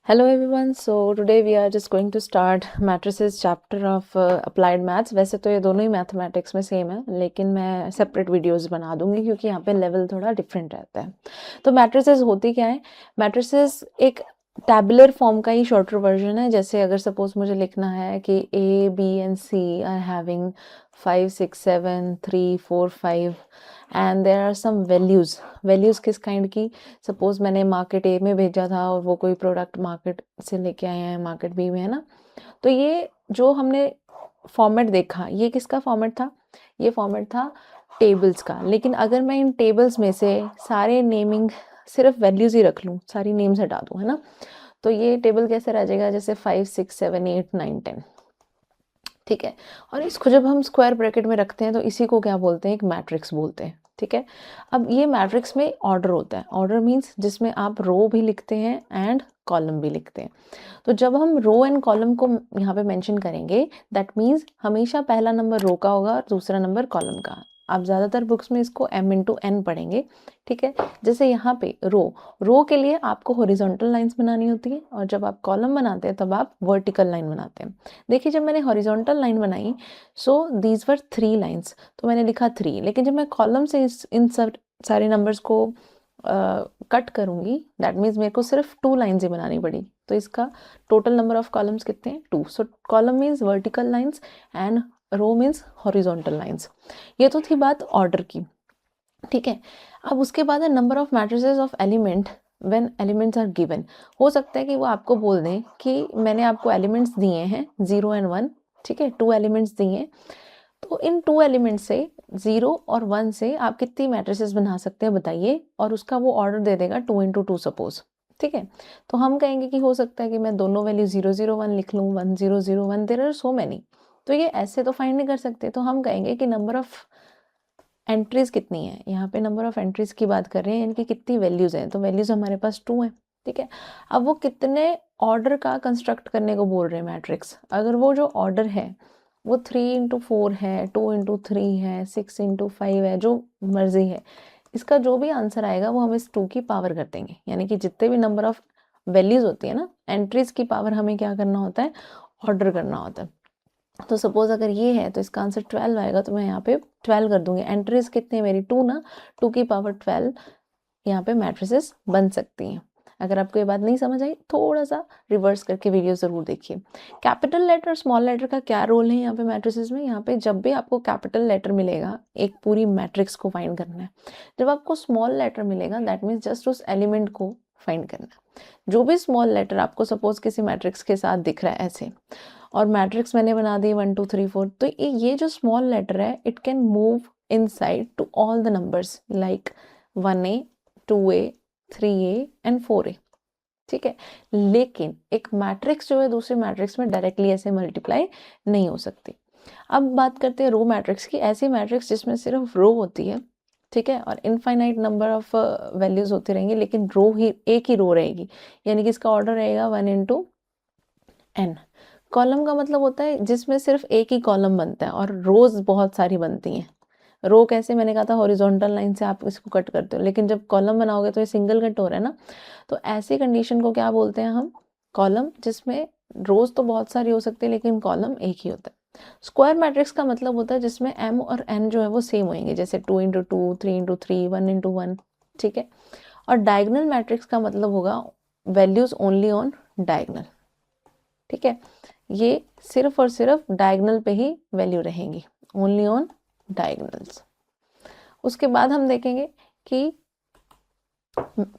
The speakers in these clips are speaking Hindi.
Hello everyone. So today we are just going to start matrices chapter of applied maths. वैसे तो ये दोनों ही मैथमेटिक्स में सेम है, लेकिन मैं सेपरेट वीडियोस बना दूंगी क्योंकि यहाँ पे लेवल थोड़ा डिफरेंट रहता है। तो मैट्रिसेस होती क्या है? मैट्रिसेस एक टैबुलर फॉर्म का ही शॉर्टर वर्जन है। जैसे अगर सपोज मुझे लिखना है कि A, B and C are having 5, 6, 7, 3, 4, 5 and there are some values किस काइंड की? सपोज मैंने मार्केट ए में भेजा था और वो कोई प्रोडक्ट मार्केट से लेके आए हैं मार्केट बी में, है ना। तो ये जो हमने फॉर्मेट देखा, ये किसका फॉर्मेट था? ये फॉर्मेट था टेबल्स का। लेकिन अगर मैं इन टेबल्स में से सारे नेमिंग सिर्फ वैल्यूज़ ही रख लूँ, सारी नेम्स हटा दूँ, है ना, तो ये टेबल कैसे रह जाएगा? जैसे 5, 6, 7, 8, 9, 10, ठीक है। और इसको जब हम स्क्वायर ब्रैकेट में रखते हैं तो इसी को क्या बोलते हैं? एक मैट्रिक्स बोलते हैं, ठीक है। अब ये मैट्रिक्स में ऑर्डर होता है। ऑर्डर मीन्स जिसमें आप रो भी लिखते हैं एंड कॉलम भी लिखते हैं। तो जब हम रो एंड कॉलम को यहाँ पे मेंशन करेंगे, दैट मीन्स हमेशा पहला नंबर रो का होगा और दूसरा नंबर कॉलम का। आप ज़्यादातर बुक्स में इसको m इंटू n पढ़ेंगे, ठीक है। जैसे यहाँ पे रो के लिए आपको हॉरिजॉन्टल लाइंस बनानी होती है और जब आप कॉलम बनाते हैं तब आप वर्टिकल लाइन बनाते हैं। देखिए, जब मैंने हॉरिजॉन्टल लाइन बनाई, सो दीज वर 3 लाइंस, तो मैंने लिखा 3। लेकिन जब मैं कॉलम से इन सब सारे नंबर्स को कट करूंगी, दैट मीन्स मेरे को सिर्फ 2 लाइन्स ही बनानी पड़ी। तो इसका टोटल नंबर ऑफ कॉलम्स कितने हैं? 2। So column means vertical lines and row means horizontal lines. ये तो थी बात ऑर्डर की, ठीक है। अब उसके बाद है number of matrices of element when elements are given. हो सकता है कि वो आपको बोल दें कि मैंने आपको एलिमेंट्स दिए हैं 0 एंड 1, ठीक है, 2 एलिमेंट्स दिए हैं। तो इन 2 एलिमेंट्स से 0 और 1 से आप कितनी मैट्रिसेस बना सकते हैं बताइए, और उसका वो ऑर्डर दे देगा 2 इंटू 2 सपोज, ठीक है। तो हम कहेंगे कि हो सकता है कि मैं दोनों वैल्यू 0, 0, 1 लिख लूँ, 1, 0, 0, 1, देयर आर सो मैनी। तो ये ऐसे तो फाइंड नहीं कर सकते, तो हम कहेंगे कि नंबर ऑफ एंट्रीज कितनी है। यहाँ पे नंबर ऑफ एंट्रीज की बात कर रहे हैं, इनकी कितनी वैल्यूज हैं, तो वैल्यूज हमारे पास 2 है, ठीक है। अब वो कितने ऑर्डर का कंस्ट्रक्ट करने को बोल रहे हैं मैट्रिक्स। अगर वो जो ऑर्डर है वो 3 इंटू 4 है, 2 इंटू 3 है, 6 इंटू 5 है, जो मर्जी है, इसका जो भी आंसर आएगा वो हम इस 2 की पावर कर देंगे। यानी कि जितने भी नंबर ऑफ वैल्यूज होती है ना, एंट्रीज की पावर हमें क्या करना होता है? ऑर्डर करना होता है। तो सपोज अगर ये है तो इसका आंसर 12 आएगा, तो मैं यहाँ पे 12 कर दूंगी। एंट्रीज कितनी मेरी? 2 ना, 2 की पावर 12 यहाँ पे मैट्रिसेस बन सकती हैं। अगर आपको ये बात नहीं समझ आई, थोड़ा सा रिवर्स करके वीडियो जरूर देखिए। कैपिटल लेटर स्मॉल लेटर का क्या रोल है यहाँ पे मैट्रिसेस में? यहाँ पे जब भी आपको कैपिटल लेटर मिलेगा, एक पूरी मैट्रिक्स को फाइंड करना है। जब आपको स्मॉल लेटर मिलेगा, दैट मीन्स जस्ट उस एलिमेंट को फाइंड करना है। जो भी स्मॉल लेटर आपको सपोज किसी मैट्रिक्स के साथ दिख रहा है ऐसे, और मैट्रिक्स मैंने बना दी 1, 2, 3, 4, तो ये जो स्मॉल लेटर है, it can move inside to all the numbers like 1a, 2a, 3a and 4a, ठीक है। लेकिन एक मैट्रिक्स जो है दूसरे मैट्रिक्स में डायरेक्टली ऐसे मल्टीप्लाई नहीं हो सकती। अब बात करते हैं रो मैट्रिक्स की। ऐसी मैट्रिक्स जिसमें सिर्फ रो होती है, ठीक है, और इनफाइनाइट नंबर ऑफ वैल्यूज होती रहेंगी, लेकिन रो ही एक ही रो रहेगी, यानी कि इसका ऑर्डर रहेगा 1 इंटू n। कॉलम का मतलब होता है जिसमें सिर्फ एक ही कॉलम बनता है और रोज बहुत सारी बनती हैं। रो कैसे? मैंने कहा था हॉरिजॉन्टल लाइन से आप इसको कट करते हो, लेकिन जब कॉलम बनाओगे तो ये सिंगल कट हो रहा है ना। तो ऐसी कंडीशन को क्या बोलते हैं हम? कॉलम, जिसमें रोज तो बहुत सारी हो सकती है लेकिन कॉलम एक ही होता है। स्क्वायर मैट्रिक्स का मतलब होता है जिसमें m और n जो है वो सेम होंगे, जैसे 2 इंटू 2, 3 इंटू 3, 1 इंटू 1, ठीक है। और डायगनल मैट्रिक्स का मतलब होगा वैल्यूज ओनली ऑन डायगनल, ठीक है। ये सिर्फ और सिर्फ डायगनल पे ही वैल्यू रहेंगी, ओनली ऑन डायगनल्स। उसके बाद हम देखेंगे कि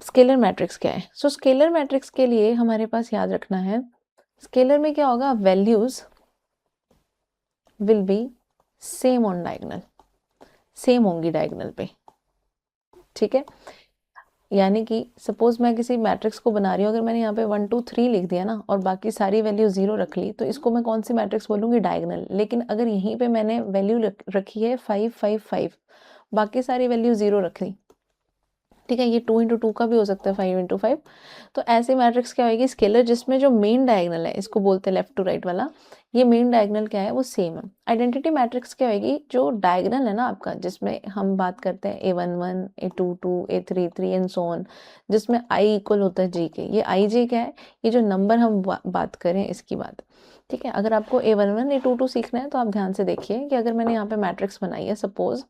स्केलर मैट्रिक्स क्या है। सो स्केलर मैट्रिक्स के लिए हमारे पास याद रखना है, स्केलर में क्या होगा? Values will be same on diagonal, same होंगी डायगनल पे, ठीक है। यानी कि सपोज मैं किसी मैट्रिक्स को बना रही हूँ, अगर मैंने यहाँ पे 1, 2, 3 लिख दिया ना और बाकी सारी वैल्यू 0 रख ली, तो इसको मैं कौन सी मैट्रिक्स बोलूँगी? डायगनल। लेकिन अगर यहीं पे मैंने वैल्यू रखी है 5, 5, 5, बाकी सारी वैल्यू 0 रख ली, ठीक है, ये 2 इंटू 2 का भी हो सकता है, 5 इंटू 5। तो ऐसे मैट्रिक्स क्या होगी, स्केलर, जिसमें जो मेन डायगोनल है, इसको बोलते हैं लेफ्ट टू राइट वाला, ये मेन डायगोनल क्या है वो सेम है। आइडेंटिटी मैट्रिक्स क्या होगी, जो डायगोनल है ना आपका, जिसमें हम बात करते हैं A11, A22, A33 and so on, जिसमें i इक्वल होता है j के, ये i j क्या है, ये जो नंबर हम बात करें इसकी बात। ठीक है, अगर आपको A11 A22 सीखना है तो आप ध्यान से देखिए कि अगर मैंने यहाँ पे मैट्रिक्स बनाई है, सपोज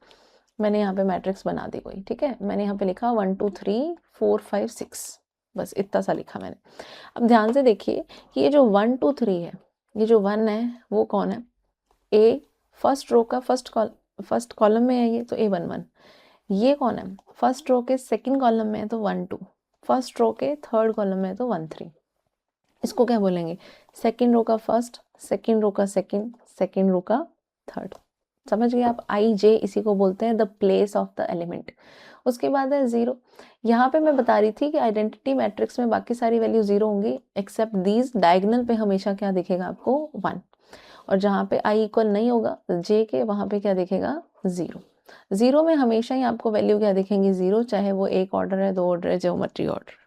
मैंने यहाँ पे मैट्रिक्स बना दी कोई, ठीक है, मैंने यहाँ पे लिखा 1 2 3 4 5 6, बस इतना सा लिखा मैंने। अब ध्यान से देखिए कि ये जो 1 2 3 है, ये जो 1 है वो कौन है, ए फर्स्ट रो का फर्स्ट कॉलम में है ये, तो A11। ये कौन है, फर्स्ट रो के सेकंड कॉलम में है तो 1 2, फर्स्ट रो के थर्ड कॉलम में है तो 1 3। इसको क्या बोलेंगे, सेकंड रो का फर्स्ट, सेकंड रो का सेकंड, सेकंड रो का थर्ड। समझ गए आप, आई जे इसी को बोलते हैं the place of the element. उसके बाद है जीरो। यहाँ पे मैं बता रही थी कि आइडेंटिटी मैट्रिक्स में बाकी सारी वैल्यू जीरो होंगी एक्सेप्ट दीज, डायगोनल पे हमेशा क्या दिखेगा आपको 1, और जहाँ पे आई इक्वल नहीं होगा जे के, वहाँ पे क्या दिखेगा जीरो। जीरो में हमेशा ही आपको वैल्यू क्या दिखेंगी, जीरो, चाहे वो एक ऑर्डर है, दो ऑर्डर है, ज्योमेट्री ऑर्डर।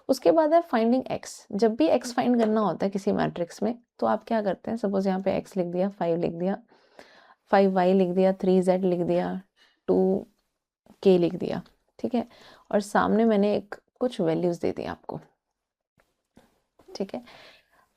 उसके बाद है फाइंडिंग एक्स। जब भी एक्स फाइंड करना होता है किसी मैट्रिक्स में तो आप क्या करते हैं, सपोज यहाँ पे एक्स लिख दिया, 5 लिख दिया, 5y लिख दिया, 3z लिख दिया, 2k लिख दिया, ठीक है, और सामने मैंने एक कुछ वैल्यूज दे दी आपको। ठीक है,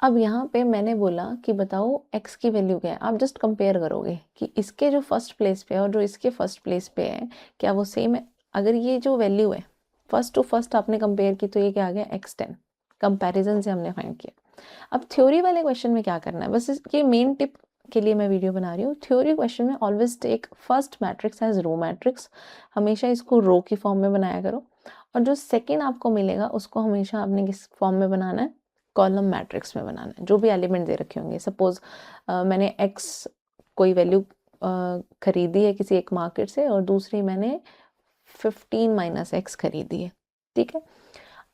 अब यहाँ पे मैंने बोला कि बताओ x की वैल्यू क्या है। आप जस्ट कंपेयर करोगे कि इसके जो फर्स्ट प्लेस पे है और जो इसके फर्स्ट प्लेस पे है क्या वो सेम है। अगर ये जो वैल्यू है फर्स्ट टू फर्स्ट आपने कंपेयर की तो ये क्या आ गया, x10, कंपैरिजन से हमने फाइंड किया। अब थ्योरी वाले क्वेश्चन में क्या करना है, बस ये मेन टिप के लिए मैं वीडियो बना रही हूँ। थ्योरी क्वेश्चन में always take first matrix as row matrix, हमेशा इसको रो की फॉर्म में बनाया करो, और जो सेकेंड आपको मिलेगा उसको हमेशा आपने किस फॉर्म में बनाना है, कॉलम मैट्रिक्स में बनाना है। जो भी एलिमेंट दे रखे होंगे, सपोज मैंने एक्स कोई वैल्यू खरीदी है किसी एक मार्केट से, और दूसरी मैंने 15 माइनस एक्स खरीदी है, ठीक है।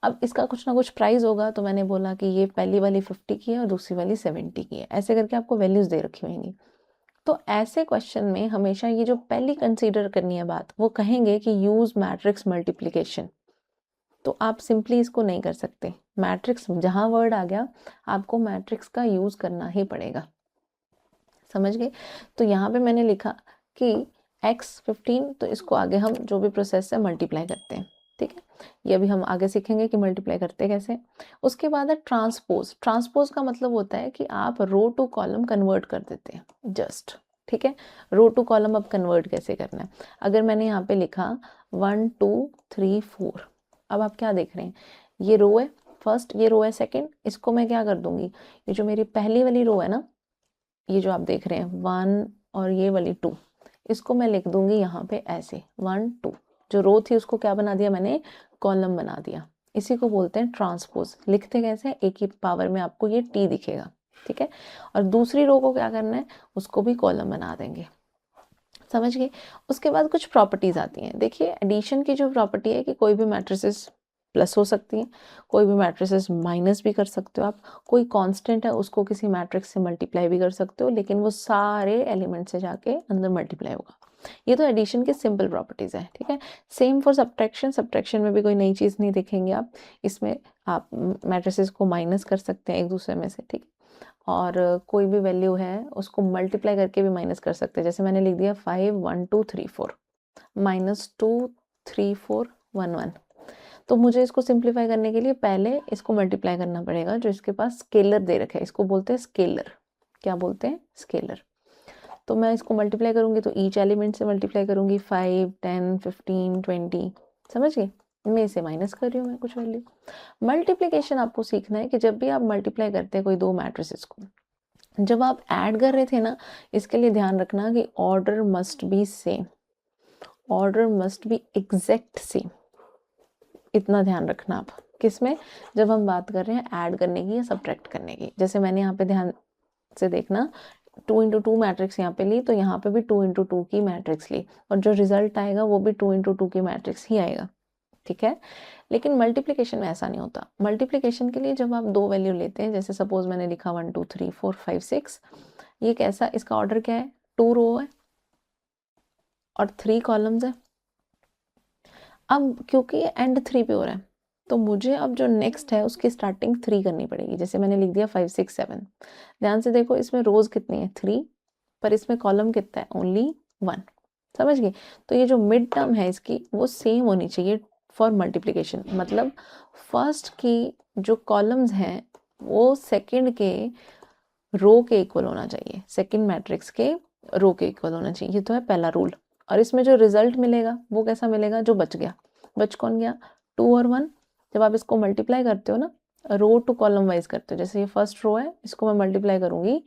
अब इसका कुछ ना कुछ प्राइस होगा, तो मैंने बोला कि ये पहली वाली 50 की है और दूसरी वाली 70 की है, ऐसे करके आपको वैल्यूज दे रखी होंगी। तो ऐसे क्वेश्चन में हमेशा ये जो पहली कंसीडर करनी है बात, वो कहेंगे कि यूज मैट्रिक्स मल्टीप्लिकेशन। तो आप सिंपली इसको नहीं कर सकते, मैट्रिक्स जहां वर्ड आ गया आपको मैट्रिक्स का यूज करना ही पड़ेगा। समझ गए। तो यहाँ पे मैंने लिखा कि x15, तो इसको आगे हम जो भी प्रोसेस से मल्टीप्लाई करते हैं, ठीक है, ये अभी हम आगे सीखेंगे कि मल्टीप्लाई करते हैं कैसे। उसके बाद है ट्रांसपोज। ट्रांसपोज का मतलब होता है कि आप रो टू कॉलम कन्वर्ट कर देते हैं जस्ट, ठीक है। रो टू कॉलम अब कन्वर्ट कैसे करना है, अगर मैंने यहाँ पे लिखा 1 2 3 4, अब आप क्या देख रहे हैं, ये रो है फर्स्ट, ये रो है सेकेंड, इसको मैं क्या कर दूंगी, ये जो मेरी पहली वाली रो है ना, ये जो आप देख रहे हैं 1 और ये वाली 2, इसको मैं लिख दूंगी यहाँ पे ऐसे 1 2, जो रो थी उसको क्या बना दिया मैंने, कॉलम बना दिया। इसी को बोलते हैं ट्रांसपोज। लिखते कैसे, एक ही पावर में आपको ये टी दिखेगा, ठीक है, और दूसरी रो को क्या करना है, उसको भी कॉलम बना देंगे। समझ गए। उसके बाद कुछ प्रॉपर्टीज आती हैं। देखिए एडिशन की जो प्रॉपर्टी है कि कोई भी मैट्रिसेस प्लस हो सकती है, कोई भी मैट्रिसेस माइनस भी कर सकते हो आप, कोई कांस्टेंट है उसको किसी मैट्रिक्स से मल्टीप्लाई भी कर सकते हो, लेकिन वो सारे एलिमेंट से जाके अंदर मल्टीप्लाई होगा। ये तो एडिशन की सिंपल प्रॉपर्टीज है, ठीक है। Same for subtraction. सब्ट्रैक्शन में भी कोई नई चीज़ नहीं देखेंगे आप, इसमें आप मैट्रिसेस को माइनस कर सकते हैं एक दूसरे में से, ठीक है, और कोई भी वैल्यू है उसको मल्टीप्लाई करके भी माइनस कर सकते हैं। जैसे मैंने लिख दिया 5 1 2 3 4 -2 3 4 1 1, तो मुझे इसको सिंप्लीफाई करने के लिए पहले इसको मल्टीप्लाई करना पड़ेगा, जो इसके पास स्केलर दे रखा है, इसको बोलते हैं स्केलर। क्या बोलते हैं, स्केलर। तो मैं इसको मल्टीप्लाई करूंगी तो ईच एलिमेंट से मल्टीप्लाई करूंगी, 5 10 15 20, समझ गए, मैं इसे माइनस कर रही हूँ मैं कुछ वैल्यू। मल्टीप्लिकेशन आपको सीखना है कि जब भी आप मल्टीप्लाई करते हैं कोई दो मैट्रिसेस को, जब आप ऐड कर रहे थे ना, इसके लिए ध्यान रखना कि order must be same, order must be exact same, इतना ध्यान रखना आप। किसमें, जब हम बात कर रहे हैं ऐड करने की या सब्ट्रैक्ट करने की। जैसे मैंने यहाँ पे ध्यान से देखना 2 इंटू 2 मैट्रिक्स यहाँ पे ली, तो यहाँ पे भी 2 इंटू 2 की मैट्रिक्स ली, और जो रिजल्ट आएगा वो भी 2 इंटू 2 की मैट्रिक्स ही आएगा, ठीक है। लेकिन मल्टीप्लिकेशन में ऐसा नहीं होता। मल्टीप्लिकेशन के लिए जब आप दो वैल्यू लेते हैं, जैसे सपोज मैंने लिखा 1 2 3 4 5 6, ये कैसा, इसका ऑर्डर क्या है, 2 रो है और 3 कॉलम्स है। अब क्योंकि एंड 3 पे हो रहा है तो मुझे अब जो नेक्स्ट है उसकी स्टार्टिंग 3 करनी पड़ेगी। जैसे मैंने लिख दिया 5 6 7। ध्यान से देखो इसमें रोज कितनी है 3, पर इसमें कॉलम कितना है ओनली 1। समझ गए? तो ये जो मिड टर्म है इसकी वो सेम होनी चाहिए फॉर मल्टीप्लिकेशन। मतलब फर्स्ट की जो कॉलम्स हैं वो सेकंड के रो के इक्वल होना चाहिए, सेकंड मैट्रिक्स के रो के इक्वल होना चाहिए। ये तो है पहला रूल। और इसमें जो रिजल्ट मिलेगा वो कैसा मिलेगा? जो बच गया, बच कौन गया? 2 और 1। जब आप इसको मल्टीप्लाई करते हो ना, रो टू कॉलम वाइज करते हो, जैसे ये फर्स्ट रो है इसको मैं मल्टीप्लाई करूंगी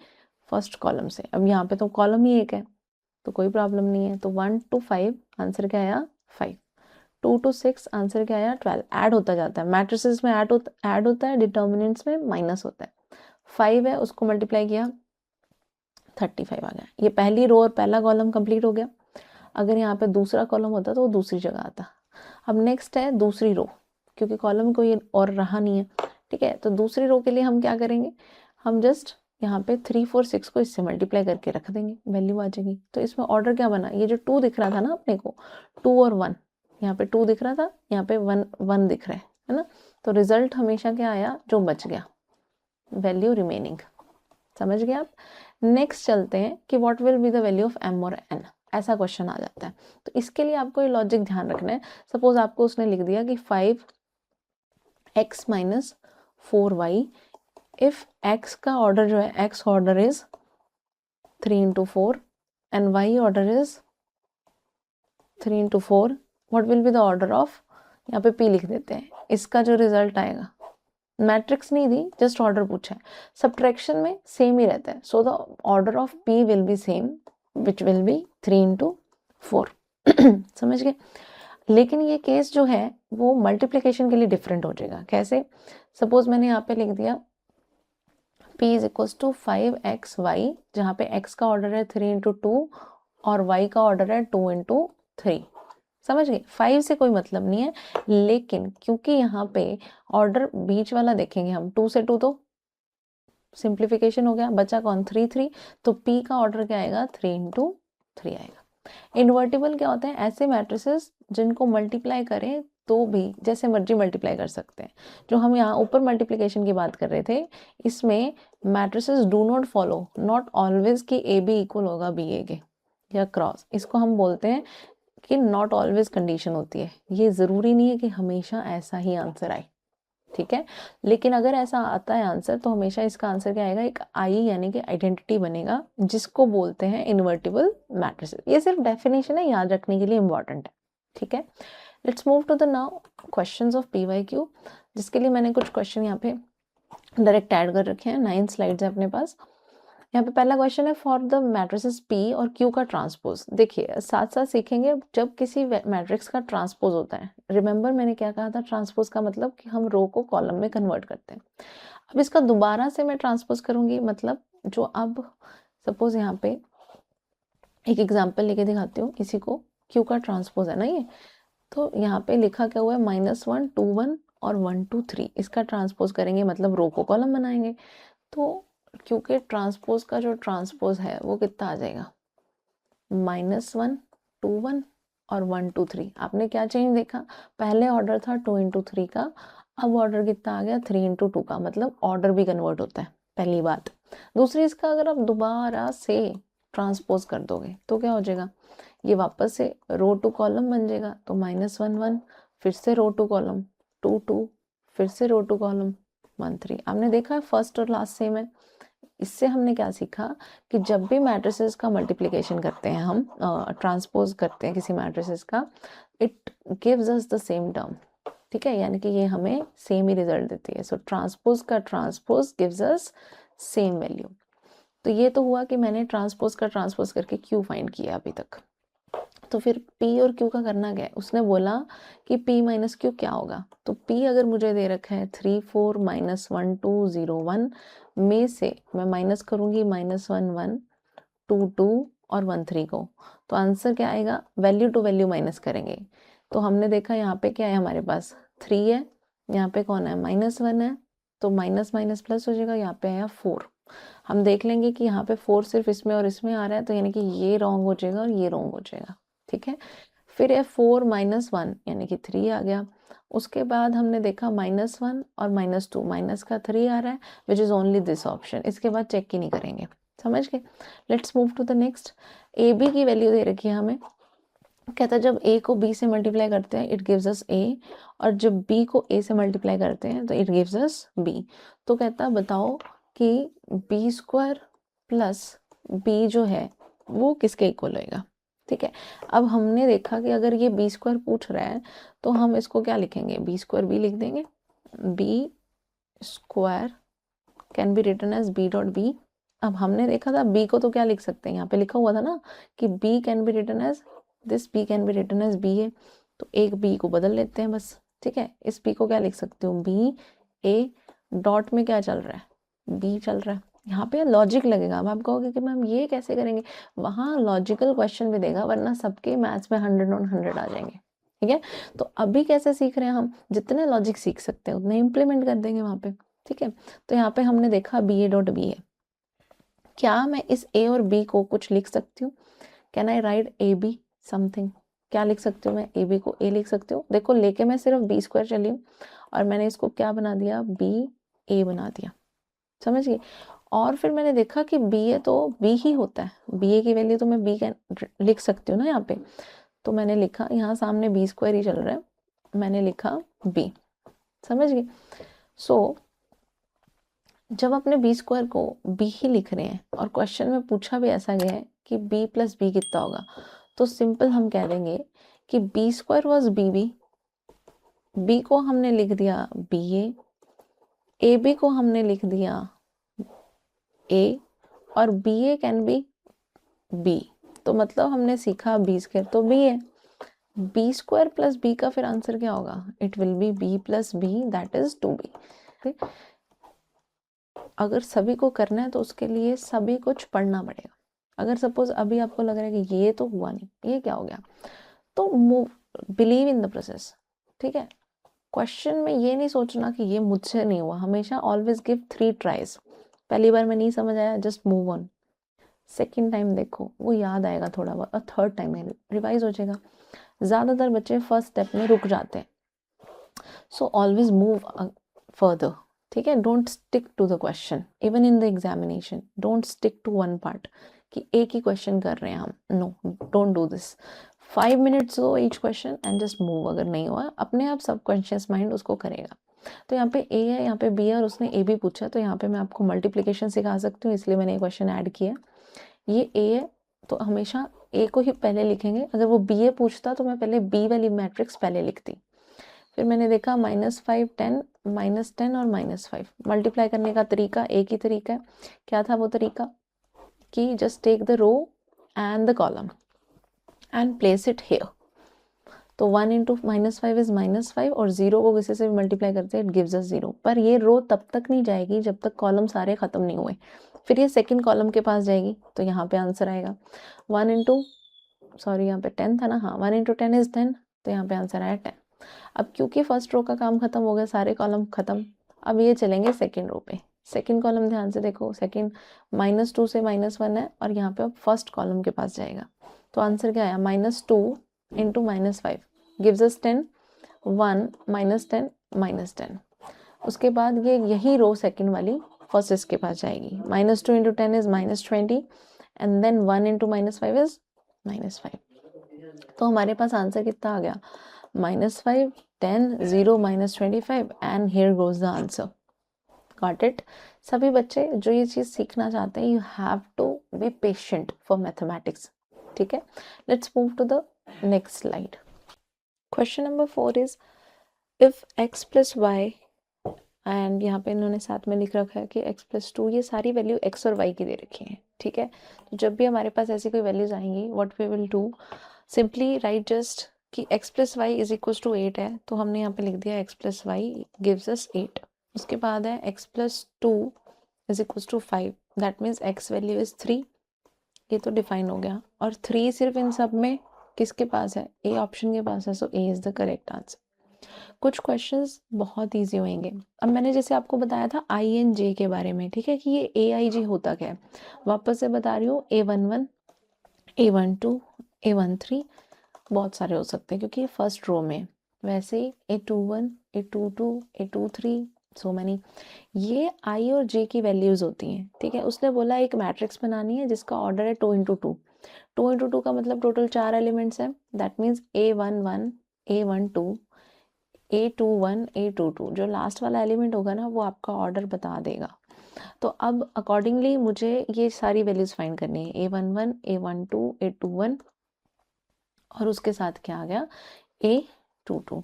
फर्स्ट कॉलम से। अब यहाँ पे तो कॉलम ही एक है तो कोई प्रॉब्लम नहीं है। तो 1 to 5 आंसर क्या आया? 5। 2 to 6 आंसर क्या आया? 12। ऐड होता जाता है, मैट्रिसेस में ऐड होता है, डिटर्मिनेंट्स में माइनस होता है। 5 है उसको मल्टीप्लाई किया 35 आ गया। ये पहली रो और पहला कॉलम कंप्लीट हो गया। अगर यहाँ पे दूसरा कॉलम होता तो वो दूसरी जगह आता। अब नेक्स्ट है दूसरी रो, क्योंकि कॉलम कोई और रहा नहीं है, ठीक है। तो दूसरी रो के लिए हम क्या करेंगे? हम जस्ट यहाँ पे 3 4 6 को इससे मल्टीप्लाई करके रख देंगे, वैल्यू आ जाएगी। तो इसमें ऑर्डर क्या बना? ये जो 2 दिख रहा था ना अपने को, 2 और 1, यहाँ पे 2 दिख रहा था, यहाँ पे 1 दिख रहा है ना। तो रिजल्ट हमेशा क्या आया? जो बच गया, वैल्यू रिमेनिंग। समझ गए आप? नेक्स्ट चलते हैं कि what will be the value of m और n। ऐसा क्वेश्चन आ जाता है। तो इसके लिए आपको ये लॉजिक ध्यान रखना है। सपोज आपको उसने लिख दिया कि 5x minus 4y, if x का ऑर्डर जो है, x order is 3 into 4 and y order is 3 into 4, what will be the order of, यहाँ पे p लिख देते हैं, इसका जो रिजल्ट आएगा। मैट्रिक्स नहीं दी, जस्ट ऑर्डर पूछा है। सब्ट्रैक्शन में सेम ही रहता है, so the order of p will be same, which will be 3 into 4। समझ गए? लेकिन ये केस जो है वो मल्टीप्लिकेशन के लिए डिफरेंट हो जाएगा। कैसे? सपोज मैंने यहाँ पे लिख दिया p is equal to 5xy, जहाँ पे x का ऑर्डर है 3 into 2 और y का ऑर्डर है 2 into 3। समझ गए? 5 से कोई मतलब नहीं है, लेकिन क्योंकि यहाँ पे ऑर्डर बीच वाला देखेंगे हम, 2 से 2 तो सिंप्लीफिकेशन हो गया, बचा कौन? 3 3। तो p का ऑर्डर क्या आएगा? 3 into 3 आएगा। इन्वर्टिबल क्या होते हैं? ऐसे मैट्रिसेस जिनको मल्टीप्लाई करें तो भी जैसे मर्जी मल्टीप्लाई कर सकते हैं। जो हम यहाँ ऊपर मल्टीप्लिकेशन की बात कर रहे थे, इसमें matrices do not follow, not always कि ए बी इक्वल होगा बी ए के या क्रॉस। इसको हम बोलते हैं कि नॉट ऑलवेज कंडीशन होती है। ये ज़रूरी नहीं है कि हमेशा ऐसा ही आंसर आए, ठीक है। लेकिन अगर ऐसा आता है आंसर तो हमेशा इसका आंसर क्या आएगा? एक आई यानी कि आइडेंटिटी बनेगा, जिसको बोलते हैं इन्वर्टिबल मैट्रिसेस। ये सिर्फ डेफिनेशन है, याद रखने के लिए इंपॉर्टेंट है, ठीक है। Let's move to the now questions of PYQ, जिसके लिए मैंने कुछ क्वेश्चन यहाँ पे डायरेक्ट ऐड कर रखे हैं। 9 स्लाइड्स है अपने पास। यहाँ पे पहला क्वेश्चन है फॉर द मैट्रिसेस P और Q का ट्रांसपोज। देखिए साथ साथ सीखेंगे जब किसी मैट्रिक्स का ट्रांसपोज होता है। रिमेंबर मैंने क्या कहा था? ट्रांसपोज का मतलब कि हम रो को कॉलम में कन्वर्ट करते हैं। अब इसका दोबारा से मैं ट्रांसपोज करूंगी, मतलब जो अब सपोज यहाँ पे एक एग्जाम्पल लेके दिखाती हूँ। इसी को Q का ट्रांसपोज है ना ये, तो यहाँ पे लिखा क्या हुआ है? -1 2 1 और 1 2 3। इसका ट्रांसपोज करेंगे मतलब रो को कॉलम बनाएंगे। तो क्योंकि ट्रांसपोज का जो ट्रांसपोज है वो कितना आ जाएगा? -1 2 1 और 1 2 3। आपने क्या चेंज देखा? पहले ऑर्डर था 2 into 3 का, अब ऑर्डर कितना आ गया? 3 into 2 का। मतलब ऑर्डर भी कन्वर्ट होता है, पहली बात। दूसरी, इसका अगर आप दोबारा से ट्रांसपोज कर दोगे तो क्या हो जाएगा? ये वापस से रो टू कॉलम बन जाएगा। तो -1 1, फिर से रो टू कॉलम, 2 2, फिर से रो टू कॉलम, 1 3। आपने देखा है फर्स्ट और लास्ट सेम है। इससे हमने क्या सीखा कि जब भी मैट्रिसेस का मल्टीप्लिकेशन करते हैं, हम ट्रांसपोज करते हैं किसी मैट्रिसेस का, it gives us the same term, ठीक है। यानी कि ये हमें सेम ही रिजल्ट देती है। सो ट्रांसपोज का transpose gives us same value. तो ये तो हुआ कि मैंने ट्रांसपोज का ट्रांसपोज करके Q फाइंड किया अभी तक। तो फिर P और Q का करना क्या है? उसने बोला कि P माइनस Q क्या होगा। तो P अगर मुझे दे रखा है 3 4 -1 2 0 1 में से मैं माइनस करूंगी -1 1 2 2 और 1 3 को, तो आंसर क्या आएगा? वैल्यू टू वैल्यू माइनस करेंगे। तो हमने देखा यहाँ पे क्या है, हमारे पास 3 है, यहाँ पे कौन है? -1 है, तो माइनस माइनस प्लस हो जाएगा। यहाँ पे आया 4। हम देख लेंगे कि यहाँ पे 4 सिर्फ इसमें और इसमें आ रहा है, तो यानी कि ये रॉन्ग हो जाएगा और ये रॉन्ग हो जाएगा, ठीक है। फिर है 4 माइनस 1 यानी कि 3 आ गया। उसके बाद हमने देखा -1 और -2, माइनस का 3 आ रहा है which is only this option. इसके बाद चेक ही नहीं करेंगे, समझ गए। Let's move to the next. A b की वैल्यू दे रखी है हमें। कहता है जब a को b से मल्टीप्लाई करते हैं इट गिव्स अस a, और जब b को a से मल्टीप्लाई करते हैं तो इट गिव्स अस b। तो कहता है बताओ कि b स्क्वायर प्लस b जो है वो किसके इक्वल होएगा। ठीक है, अब हमने देखा कि अगर ये b स्क्वायर पूछ रहा है तो हम इसको क्या लिखेंगे, b स्क्वायर b लिख देंगे। b square can be written as b dot b। अब हमने देखा था b को तो क्या लिख सकते हैं, यहाँ पे लिखा हुआ था ना कि b can be written as this, b can be written as b है, तो एक b को बदल लेते हैं बस। ठीक है, इस b को क्या लिख सकते हो, b a डॉट में क्या चल रहा है, b चल रहा है। यहाँ पे लॉजिक लगेगा। अब आप कहोगे कि मैम ये कैसे करेंगे, वहाँ लॉजिकल क्वेश्चन भी देगा, वरना सबके मैथ्स में 100 ऑन 100 आ जाएंगे। ठीक है, तो अभी कैसे सीख रहे हैं हम, जितने लॉजिक सीख सकते हैं उतने इम्प्लीमेंट कर देंगे वहाँ पे। ठीक है, तो यहाँ पे हमने देखा बी ए डॉट बी है। क्या मैं इस ए और बी को कुछ लिख सकती हूँ, can I right A be something. क्या लिख सकती हूँ मैं, ए बी को ए लिख सकती हूँ। देखो लेके मैं सिर्फ बी स्क्वायर चली हूँ और मैंने इसको क्या बना दिया, बी ए बना दिया, समझ गए। और फिर मैंने देखा कि बी ए तो बी ही होता है, बी ए की वैल्यू तो मैं बी लिख सकती हूँ ना यहाँ पे। तो मैंने लिखा, यहाँ सामने बी स्क्वायर ही चल रहा है, मैंने लिखा बी, समझ गए। सो जब अपने बी स्क्वायर को बी ही लिख रहे हैं और क्वेश्चन में पूछा भी ऐसा गया है कि बी प्लस बी कितना होगा, तो सिंपल हम कह देंगे कि b square was b b, b को हमने लिख दिया बी ए बी को हमने लिख दिया ए, और b a can be b. तो मतलब हमने सीखा बी स्क्वायर तो बी है, बी स्क्वायर प्लस बी का फिर आंसर क्या होगा, it will be b plus b that is 2b। अगर सभी को करना है तो उसके लिए सभी कुछ पढ़ना पड़ेगा। अगर सपोज अभी आपको लग रहा है कि ये तो हुआ नहीं, ये क्या हो गया, तो move, believe in the process. ठीक है, क्वेश्चन में ये नहीं सोचना कि ये मुझसे नहीं हुआ, हमेशा ऑलवेज गिव 3 ट्राइज। पहली बार में नहीं समझ आया, just move on. Second time देखो वो याद आएगा थोड़ा बहुत, और थर्ड टाइम में रिवाइज हो जाएगा। ज़्यादातर बच्चे फर्स्ट स्टेप में रुक जाते हैं, सो ऑलवेज मूव फर्दर। ठीक है, don't stick to the question, even in the examination don't stick to one part कि एक ही क्वेश्चन कर रहे हैं हम, no don't do this. 5 minutes दो each question and just move. अगर नहीं हुआ अपने आप सबकॉन्शियस माइंड उसको करेगा। तो यहाँ पे ए है, यहाँ पे बी है, और उसने ए भी पूछा, तो यहाँ पे मैं आपको मल्टीप्लिकेशन सिखा सकती हूँ, इसलिए मैंने ये क्वेश्चन ऐड किया। ये ए है तो हमेशा ए को ही पहले लिखेंगे। अगर वो बी ए पूछता तो मैं पहले बी वाली मैट्रिक्स पहले लिखती। फिर मैंने देखा -5 10 -10 और -5 मल्टीप्लाई करने का तरीका एक ही तरीका है। क्या था वो तरीका, कि just take the row and the column and place it here. तो 1 इंटू -5 इज -5, और 0 को किसी से भी मल्टीप्लाई करते हैं इट गिव्स अस 0। पर ये रो तब तक नहीं जाएगी जब तक कॉलम सारे खत्म नहीं हुए, फिर ये सेकंड कॉलम के पास जाएगी, तो यहाँ पे आंसर आएगा 1 इंटू, सॉरी यहाँ पे 10 था ना, हाँ 1 इंटू 10 इज 10, तो यहाँ पे आंसर आया 10। अब क्योंकि फर्स्ट रो का काम खत्म हो गया, सारे कॉलम खत्म, अब ये चलेंगे सेकंड रो पे। सेकंड कॉलम ध्यान से देखो, सेकंड -2 से -1 है, और यहाँ पे अब फर्स्ट कॉलम के पास जाएगा, तो आंसर क्या आया, -2 इंटू -5 गिव्स अस 10, 1 -10 -10। उसके बाद ये यही रो सेकंड वाली फर्स्ट इसके पास जाएगी, -2 into 10 is -20, and then 1 into -5 is -5। तो हमारे पास आंसर कितना आ गया, -5 10 0 -25, and here goes the answer. Got it. सभी बच्चे जो ये चीज़ सीखना चाहते हैं, you have to be patient for mathematics. ठीक है, let's move to the next slide. Question number 4 is if x plus y, and यहाँ पे इन्होंने साथ में लिख रखा है कि x प्लस 2, ये सारी वैल्यू x और y की दे रखी है। ठीक है, तो जब भी हमारे पास ऐसी कोई वैल्यूज आएंगी, what we will do, simply write just कि x plus y is equal to 8 है, तो हमने यहाँ पे लिख दिया x plus y gives us 8। उसके बाद है x plus 2 is equal to 5, that means x value is 3, ये तो डिफाइन हो गया, और 3 सिर्फ इन सब में किसके पास है, ए ऑप्शन के पास है, सो ए इज द करेक्ट आंसर। कुछ क्वेश्चंस बहुत इजी होंगे। अब मैंने जैसे आपको बताया था INJ के बारे में, ठीक है, कि ये AIJ होता क्या है, वापस से बता रही हूँ, A11 A12 A13 बहुत सारे हो सकते हैं क्योंकि ये फर्स्ट रो में, वैसे ही A21, A22, A23, so many, ये आई और जे की वैल्यूज होती हैं, ठीक है। उसने बोला एक मैट्रिक्स बनानी है जिसका ऑर्डर है 2 × 2, 2 × 2 का मतलब टोटल 4 एलिमेंट्स हैं, that means A11, A12, A21, A22, जो लास्ट वाला एलिमेंट होगा ना वो आपका ऑर्डर बता देगा। तो अब अकॉर्डिंगली मुझे ये सारी वैल्यूज फाइंड करनी है, A11, A12, A21 और उसके साथ क्या आ गया A22।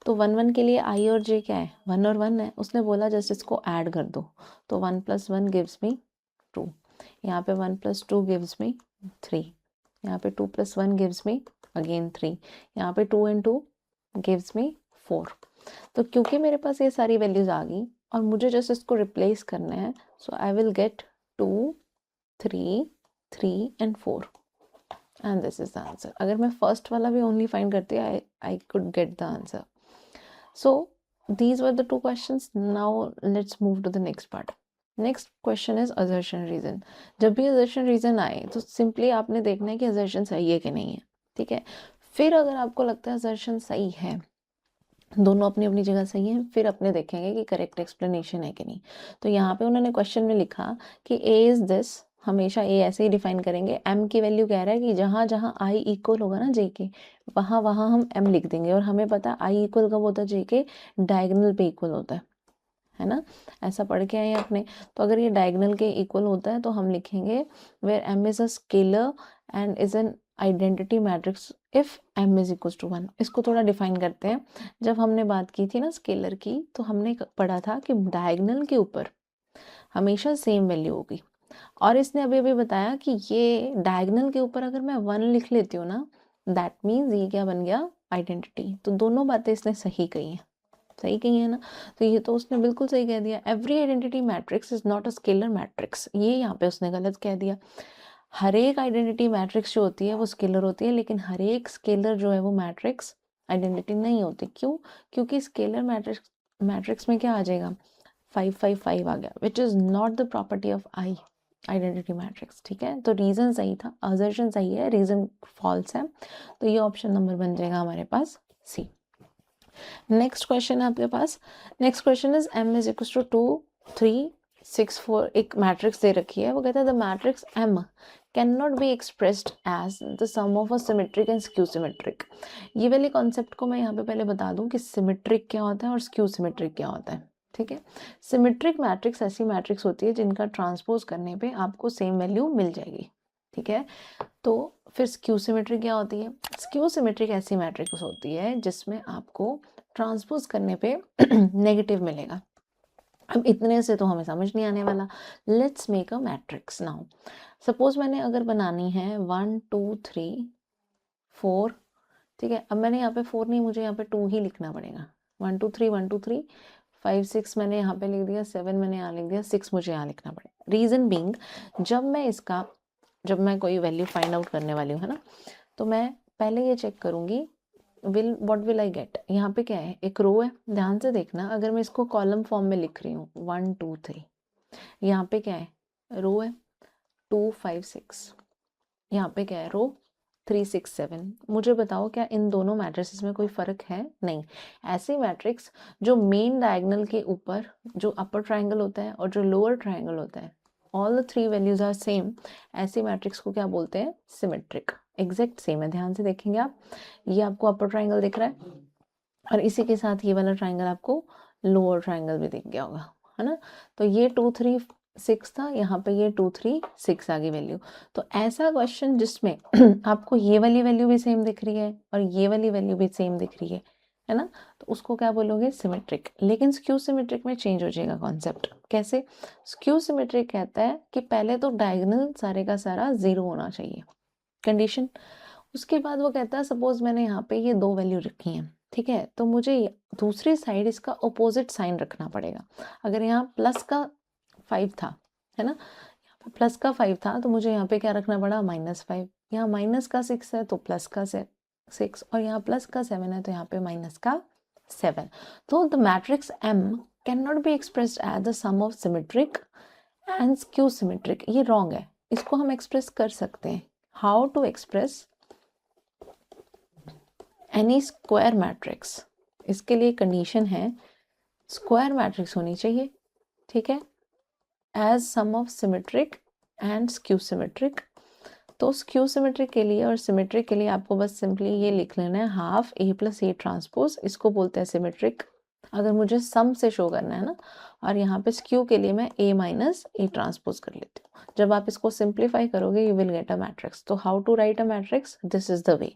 तो 1 1 के लिए आई और जे क्या है, 1 और 1 है। उसने बोला जस्ट इसको ऐड कर दो, तो 1 + 1 गिव्स मी 2, यहाँ पे 1 + 2 गिव्स मी 3, यहाँ पे 2 + 1 गिव्स मी अगेन 3, यहाँ पे 2 × 2 गिव्स मी 4। तो क्योंकि मेरे पास ये सारी वैल्यूज आ गई और मुझे जस्ट इसको रिप्लेस करना है, so I will get 2, 3, 3 and 4 and this is the answer. अगर मैं फर्स्ट वाला भी ओनली फाइंड करती I could get the answer. So these were the two questions. Now let's move to the next part. Next question is assertion reason. जब भी assertion reason आए तो सिंपली आपने देखना है कि assertion सही है कि नहीं है, ठीक है। फिर अगर आपको लगता है assertion सही है, दोनों अपनी अपनी जगह सही है, फिर अपने देखेंगे कि करेक्ट एक्सप्लेनेशन है कि नहीं। तो यहाँ पे उन्होंने क्वेश्चन में लिखा कि ए इज दिस, हमेशा ए ऐसे ही डिफाइन करेंगे। एम की वैल्यू कह रहा है कि जहाँ जहाँ आई इक्वल होगा ना जे के, वहाँ वहाँ हम एम लिख देंगे, और हमें पता है आई इक्वल कब होता है, जे के डायगोनल पे इक्वल होता है ना, ऐसा पढ़ के आए अपने। तो अगर ये डायगोनल के इक्वल होता है तो हम लिखेंगे where m is a scalar and is an identity matrix if m is equal to 1। इसको थोड़ा डिफाइन करते हैं। जब हमने बात की थी ना स्केलर की, तो हमने पढ़ा था कि डायगोनल के ऊपर हमेशा सेम वैल्यू होगी, और इसने अभी अभी बताया कि ये डायगोनल के ऊपर अगर मैं 1 लिख लेती हूँ ना, दैट मीन्स ये क्या बन गया, आइडेंटिटी। तो दोनों बातें इसने सही कही हैं, सही कही है ना। तो ये तो उसने बिल्कुल सही कह दिया, every identity matrix is not a scalar matrix, ये यहाँ पे उसने गलत कह दिया। हर एक आइडेंटिटी मैट्रिक्स जो होती है वो स्केलर होती है, लेकिन हर एक स्केलर जो है वो मैट्रिक्स आइडेंटिटी नहीं होती। क्यों? क्योंकि स्केलर मैट्रिक्स में क्या आ जाएगा, 5 5 5 आ गया, which is not the property of I identity matrix, ठीक है। तो रीजन सही था, असर्शन सही है, रीजन फॉल्स है। तो ये ऑप्शन नंबर बन जाएगा हमारे पास सी। नेक्स्ट क्वेश्चन है आपके पास। Next question is m is equal to 2 3 6 4। एक मैट्रिक्स दे रखी है, वो कहता है the matrix m can not be expressed as the sum of a symmetric and skew symmetric. ये वाले कॉन्सेप्ट को मैं यहाँ पे पहले बता दूं कि सिमेट्रिक क्या होता है और स्क्यू सिमेट्रिक क्या होता है, ठीक है। सिमेट्रिक मैट्रिक्स ऐसी मैट्रिक्स होती है जिनका ट्रांसपोज करने पे आपको सेम वैल्यू मिल जाएगी, ठीक है। तो फिर स्क्यू सिमेट्रिक क्या होती है, स्क्यू सिमेट्रिक ऐसी मैट्रिक्स होती है जिसमें आपको ट्रांसपोज करने पे नेगेटिव मिलेगा। अब इतने से तो हमें समझ नहीं आने वाला। Let's make a matrix now. Suppose मैंने अगर बनानी है 1 2 3 4, ठीक है। अब मैंने यहाँ पे 4 नहीं, मुझे यहाँ पे 2 ही लिखना पड़ेगा। 1 2 3 1 2 3 5 6 मैंने यहाँ पे लिख दिया, 7 मैंने यहाँ लिख दिया, 6 मुझे यहाँ लिखना पड़ेगा। रीजन बीइंग, जब मैं कोई वैल्यू फाइंड आउट करने वाली हूँ, है ना, तो मैं पहले ये चेक करूंगी व्हाट विल आई गेट। यहाँ पे क्या है, एक रो है, ध्यान से देखना। अगर मैं इसको कॉलम फॉर्म में लिख रही हूँ 1 2 3, यहाँ पे क्या है, रो है 2 5 6, यहाँ पे क्या है, रो 3 6 7। मुझे बताओ क्या इन दोनों मैट्रिक्स में कोई फर्क है? नहीं। ऐसी मैट्रिक्स जो मेन डायगोनल के ऊपर जो अपर ट्राइंगल होता है और जो लोअर ट्राइंगल होता है, all the 3 values are same, ऐसी मैट्रिक्स को क्या बोलते हैं, सिमेट्रिक। एग्जैक्ट सेम है, ध्यान से देखेंगे आप। ये आपको अपर ट्राइंगल दिख रहा है और इसी के साथ ये वाला ट्राइंगल आपको लोअर ट्राइंगल भी दिख गया होगा, है ना। तो ये 2 3 6 था, यहाँ पे ये 2 3 6 आ गई वैल्यू। तो ऐसा क्वेश्चन जिसमें आपको ये वाली वैल्यू भी सेम दिख रही है और ये वाली वैल्यू भी सेम दिख रही है ना, तो उसको क्या बोलोगे, सिमेट्रिक। लेकिन स्क्यू सिमेट्रिक में चेंज हो जाएगा कॉन्सेप्ट। कैसे? स्क्यू सिमेट्रिक कहता है कि पहले तो डायगोनल सारे का सारा 0 होना चाहिए, कंडीशन। उसके बाद वो कहता है सपोज मैंने यहाँ पे ये 2 वैल्यू रखी हैं, ठीक है, तो मुझे दूसरी साइड इसका ऑपोजिट साइन रखना पड़ेगा। अगर यहाँ प्लस का 5 था, है ना, यहाँ पे प्लस का 5 था, तो मुझे यहाँ पे क्या रखना पड़ा, -5। यहाँ माइनस का 6 है तो प्लस का 6, और यहाँ प्लस का 7 है तो यहाँ पे माइनस का 7। तो the matrix M can not be expressed as the sum of symmetric and skew symmetric. ये रॉन्ग है, इसको हम एक्सप्रेस कर सकते हैं। How to express, any square matrix, इसके लिए कंडीशन है स्क्वायर मैट्रिक्स होनी चाहिए, ठीक है, as sum of symmetric and skew symmetric. तो स्क्यू सिमेट्रिक के लिए और सिमेट्रिक के लिए आपको बस सिंपली ये लिख लेना है half A plus A transpose, इसको बोलते हैं सिमेट्रिक, अगर मुझे सम से शो करना है ना। और यहाँ पे स्क्यू के लिए मैं ए माइनस ए ट्रांसपोज कर लेती हूँ। जब आप इसको सिंप्लीफाई करोगे you will get a matrix. तो how to write a matrix, this is the way.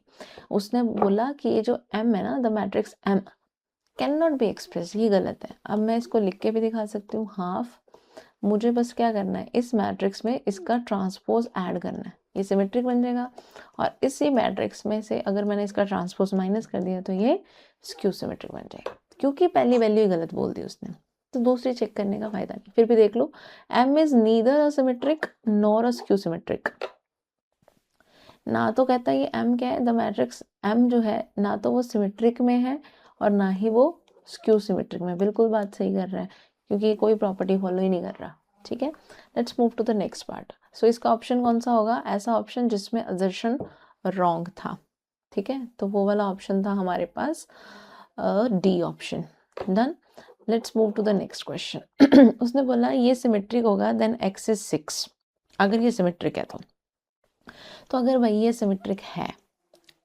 उसने बोला कि ये जो एम है ना, the matrix M can not be express, ये गलत है। अब मैं इसको लिख के भी दिखा सकती हूँ, हाफ, मुझे बस क्या करना है, इस मैट्रिक्स में इसका ट्रांसपोज ऐड करना है, ये सिमेट्रिक बन जाएगा। और इसी मैट्रिक्स में से अगर मैंने इसका ट्रांसपोज माइनस कर दिया तो ये स्क्यू सिमेट्रिक बन जाएगा, क्योंकि पहली वैल्यू ही गलत बोल दी उसने, तो दूसरी चेक करने का फायदा नहीं। फिर भी देख लो, M is neither a symmetric nor a skew symmetric. ना तो कहता है ये एम क्या है, द मैट्रिक्स एम जो है ना तो वो सिमेट्रिक में है और ना ही वो स्क्यू सिमेट्रिक में। बिल्कुल बात सही कर रहा है, क्योंकि ये कोई प्रॉपर्टी फॉलो ही नहीं कर रहा, ठीक है। Let's move to the next part. So इसका ऑप्शन कौन सा होगा, ऐसा ऑप्शन जिसमें असर्शन रॉन्ग था, ठीक है। तो वो वाला ऑप्शन था हमारे पास D option. Done, let's move to the next question. उसने बोला ये सिमेट्रिक होगा देन एक्स इज 6, अगर ये सिमेट्रिक है तो अगर भाई ये सिमेट्रिक है,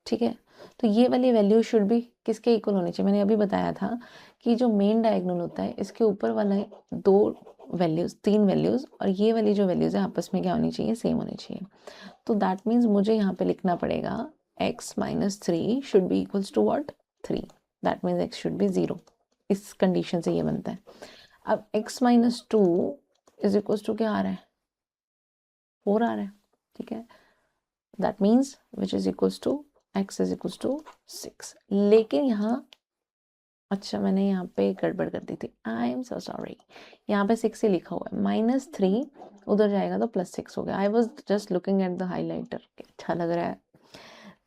ठीक है, तो ये वाली वैल्यू शुड भी किसके इक्वल होनी चाहिए। मैंने अभी बताया था कि जो मेन डायगोनल होता है इसके ऊपर वाला दो वैल्यूज, तीन वैल्यूज, और ये वाली जो वैल्यूज है आपस में क्या होनी चाहिए, सेम होनी चाहिए। तो दैट मीन्स मुझे यहाँ पे लिखना पड़ेगा x minus 3 should be equals to what, 3। That means x should be 0। इस कंडीशन से ये बनता है। अब x minus 2 is equals to क्या आ रहा है, 4 आ रहा है, ठीक है। That means which is equals to x is equals to 6। लेकिन यहाँ, अच्छा मैंने यहाँ पे गड़बड़ कर दी थी, आई एम सो सॉरी। यहाँ पे 6 ही लिखा हुआ है, -3 उधर जाएगा तो +6 हो गया। I was just looking at the highlighter, अच्छा लग रहा है।